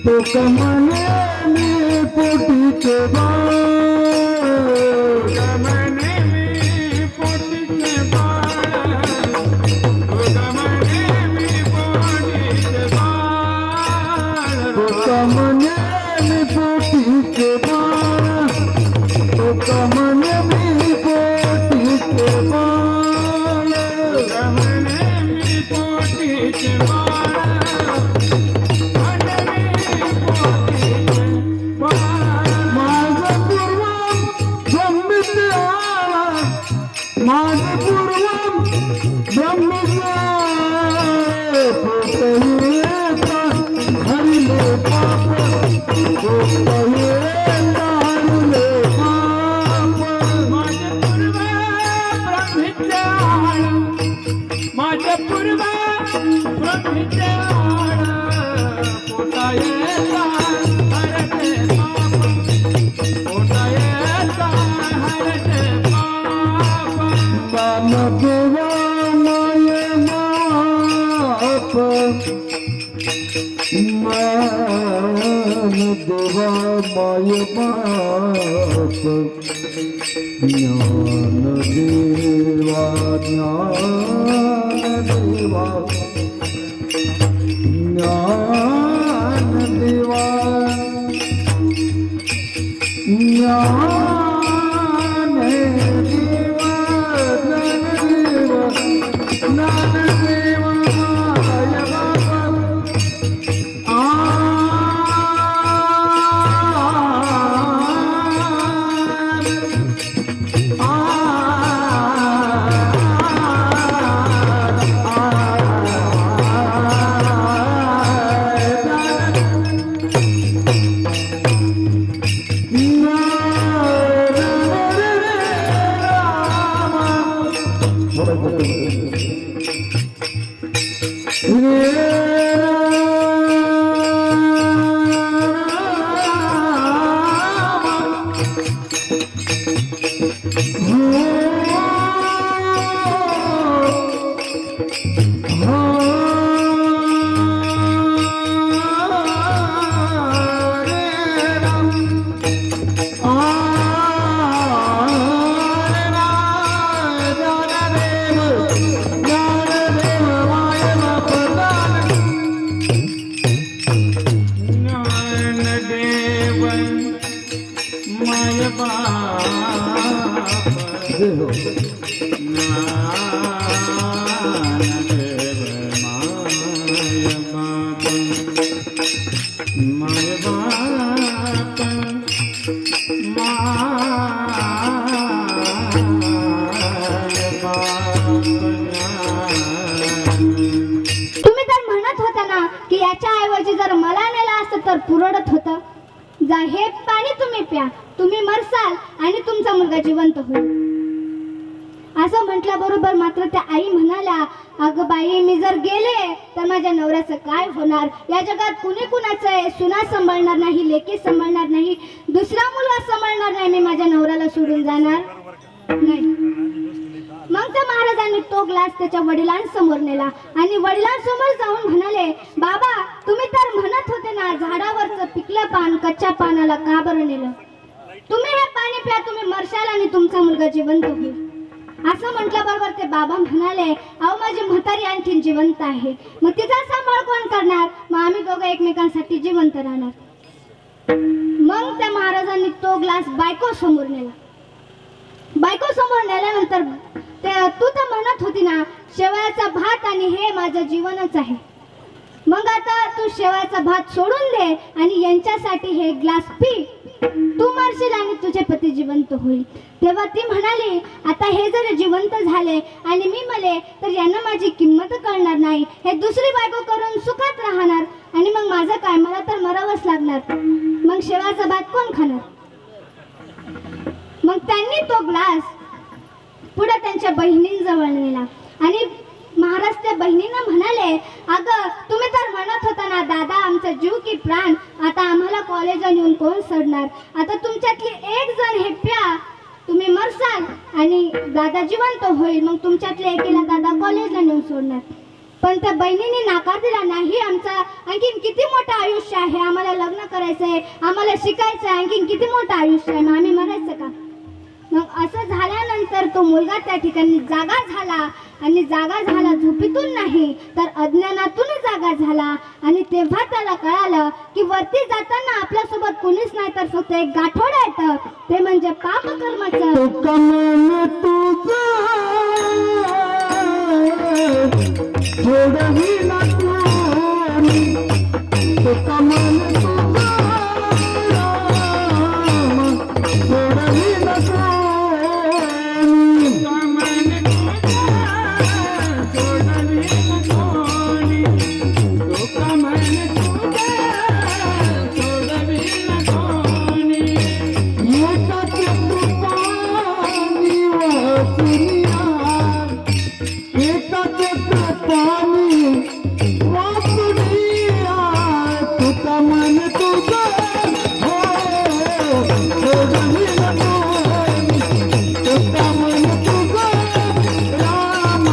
तुका म्हणे पोटीचे बाळ गमने मी पोटीचे बाळ गमने मी पोटीचे बाळ तुका म्हणे मी पोटीचे बाळ तुका म्हणे मी पोटीचे बाळ गमने मी पोटीचे बाळ माझं पूर्वम ब्रह्मीचे आळा माझं पूर्वम ब्रह्मीचे पोटयेता हरिले पाप पोटयेता हरिले पाप माझे पूर्व ब्रह्मीचे आळ पोटा येता हरते पाप पोटा येता हरते पाप ज्ञानदेवा माय बाप ज्ञानदेवा माय बाप ज्ञानदेवा ज्ञानदेवा ज्ञानदेवा ज्ञानदेवा ज्ञानदेवा माय बाप हो रे राम रे राम ज्ञानदेव माय बाप ज्ञानदेव माय बाप जय हो तुम्ही तर म्हणत होता ना की याच्या ऐवजी जर मला नेलं असतं तर पुरवडत होतं. जा हे पाणी तुम्ही प्या, तुम्ही मरसाल आणि तुमचा मुलगा जिवंत होईल. असं म्हटल्याबरोबर मात्र त्या आई म्हणाल्या, अगं बाई, मी जर गेले तर माझ्या नवऱ्याचं काय होणार? या जगात कुणी कुणाचं आहे? सुना सांभाळणार नाही, लेकी सांभाळणार नाही, दुसरा मुलगा सांभाळणार नाही, मी माझ्या नवऱ्याला सोडून जाणार नाही. मग त्या महाराजांनी तो ग्लास त्याच्या वडिलांसमोर नेला आणि वडिलांसमोर जाऊन म्हणाले, बाबा, तुम्ही तर म्हणत होते ना झाडावरचं पिकलं पान कच्च्या पानाला का बरं नेलं? तुम्ही हे पाणी प्या, तुम्ही मरशाल आणि तुमचा मुलगा जिवंत होईल. असं म्हटल्याबरोबर ते बाबा म्हणाले, अहो माझी म्हातारी आणखीन जिवंत आहे, मग तिचा सांभाळ कोण करणार? मग आम्ही दोघं एकमेकांसाठी जिवंत राहणार. मग त्या महाराजांनी तो ग्लास बायको समोर नेला. बायको समोर नेल्यानंतर तू तर म्हणत होती ना शेवयाचा भात आणि हे माझं जीवनच आहे, मग आता तू शेवयाचा भात सोडून दे आणि यांच्यासाठी हे ग्लास पी, तू मरशील आणि तुझे पती जिवंत होईल. तेव्हा ती म्हणाली, आता हे जर जिवंत झाले आणि मी मले तर यांना माझी किंमत कळणार नाही, हे दुसरी बायको करून सुखात राहणार आणि मग माझं काय? मला तर मरावंच लागणार. मग शेवयाचा भात कोण खाणार? मग त्यांनी तो ग्लास पुढे त्यांच्या बहिणींजवळ नेला आणि महाराज त्या बहिणींना म्हणाले, अगं तुम्ही तर म्हणत होता ना दादा आमचा जीव की प्राण, आता आम्हाला कॉलेजला नेऊन कोण सोडणार? आता तुमच्यातली एक जण हे प्या, तुम्ही मरसाल आणि दादा जिवंत होईल, मग तुमच्यातल्या एकीला दादा कॉलेजला नेऊन सोडणार. पण त्या बहिणीने नाकार दिला, नाही, आमचा आणखीन किती मोठं आयुष्य आहे, आम्हाला लग्न करायचंय, आम्हाला शिकायचंय, आणखीन किती मोठं आयुष्य आहे, मग आम्ही मरायचं का? मग असं झाल्यानंतर तो मुलगा त्या ठिकाणी जागा झाला आणि जागा झाला झोपेतून नाही तर अज्ञानातून जागा झाला. आणि तेव्हा त्याला कळालं की वरती जाताना आपल्यासोबत कोणीच नाही तर फक्त एक गाठोड येतं, ते म्हणजे पापकर्माचं. तुका मन तुझा सोडवी ना कोणी, तुका मन तुझा राम सोडवी ना कोणी. एकाचे कृपानी वाचुनिया, एकाचे कृपानी वाचुनिया, तुका मन तुझं हो सोडवी ना कोणी, तुका मन तुझं राम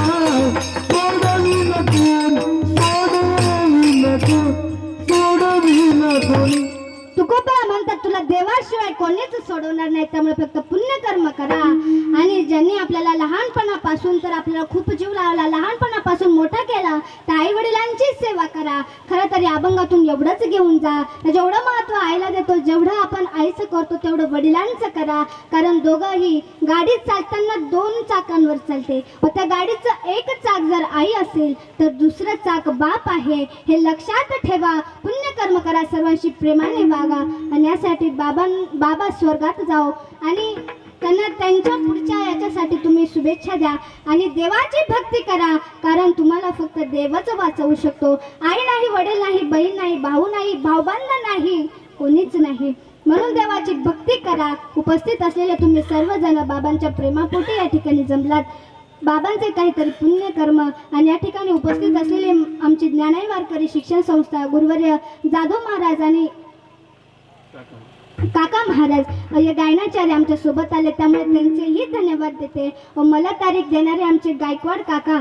सोडवी ना कोणी, सोडवी ना कोणी, सोडवी ना कोणी. तुकोबा म्हणतात तुला देवाशिवाय कोणीच सोडवणार नाही, त्यामुळे फक्त पुण्यकर्म करा. आणि ज्यांनी आपल्याला लहानपणापासून तर आपल्याला खूप जीव लावला, लहानपणापासून मोठा केला, त्या आई वडिलांची सेवा करा. खरं तर या अभंगातून एवढंच घेऊन जा, जेवढं महत्व आईला देतो, जेवढं आपण आईचं करतो तेवढं वडिलांचं करा. कारण दोघंही गाडी चालताना दोन चाकांवर चालते व त्या गाडीचं एक चाक जर आई असेल तर दुसरं चाक बाप आहे, हे लक्षात ठेवा. पुण्यकर्म करा, सर्वांशी प्रेमाने वागा आणि यासाठी बाबा स्वर्गात जाओ आणि त्यांना त्यांच्या पुढच्या याच्यासाठी तुम्ही शुभेच्छा द्या आणि देवाची भक्ती करा. कारण तुम्हाला फक्त देवच वाचवू शकतो. आई नाही, वडील नाही, बहीण नाही, भाऊ नाही, भाऊबंद नाही, कोणीच नाही. म्हणून देवाची भक्ती करा. उपस्थित असलेले तुम्ही सर्वजण बाबांच्या प्रेमापोटी या ठिकाणी जमलात. बाबांचे काहीतरी पुण्यकर्म आणि या ठिकाणी उपस्थित असलेले आमची ज्ञानाई वारकरी शिक्षण संस्था गुरुवर्य जाधव महाराज आणि काका महाराज या गायनाचार्य आमच्या सोबत आले, त्यामुळे त्यांचेही धन्यवाद देते. व मला तारीख देणारे आमचे गायकवाड काका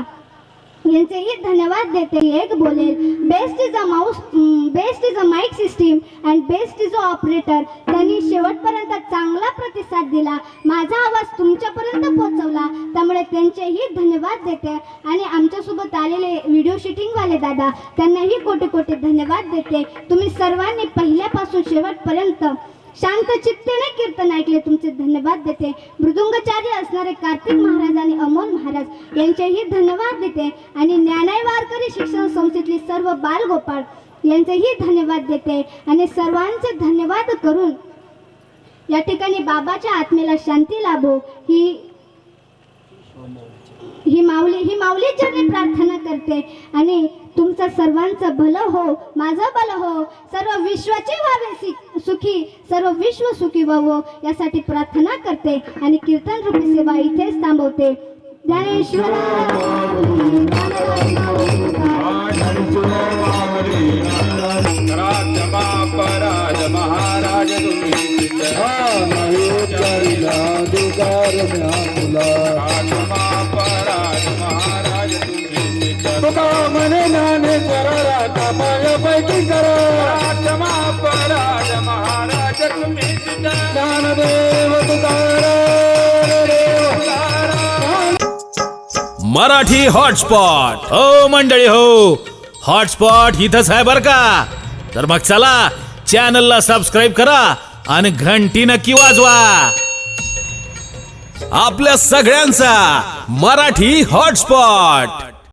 यांचेही धन्यवाद देते. एक बोलेल best is a mic system and best is a operator. त्यांनी शेवटपर्यंत चांगला प्रतिसाद दिला, माझा आवाज तुमच्यापर्यंत पोहोचवला, त्यामुळे त्यांचेही धन्यवाद देते. आणि आमच्यासोबत आलेले व्हिडिओ शूटिंगवाले दादा, त्यांनाही कोटी कोटी धन्यवाद देते. तुम्ही सर्वांनी पहिल्यापासून शेवटपर्यंत शांत चित्तेने कीर्तन ऐकले, तुमचे धन्यवाद देते. मृदुंगाचार्य असणारे कार्तिक महाराज आणि अमोल महाराज यांचेही धन्यवाद देते. आणि ज्ञानाई वारकरी शिक्षण संस्थेतले सर्व बालगोपाळ यांचेही धन्यवाद देते. आणि सर्वांचे धन्यवाद करून या ठिकाणी बाबाच्या आत्मेला शांती लाभो ही माऊली चरणी प्रार्थना करते. आणि तुमचं सर्वांचं भलं हो, माझं भलं हो, सर्व विश्वाचे व्हावे सुखी, सर्व विश्व सुखी व्हावं यासाठी प्रार्थना करते. आणि कीर्तन रूपी सेवा इथेच थांबवते. ज्ञानेश्वर राज महाराज तुका म्हणे ज्ञानेश्वर राजा मायापैकी करा. राज महाराज तुम्ही ज्ञानदेव मराठी हॉटस्पॉट हो मंडळी हो, हॉटस्पॉट इथंच आहे बर का. तर मग चला चॅनलला सबस्क्राईब करा आणि घंटी नक्की वाजवा. आपल्या सगळ्यांचा मराठी हॉटस्पॉट.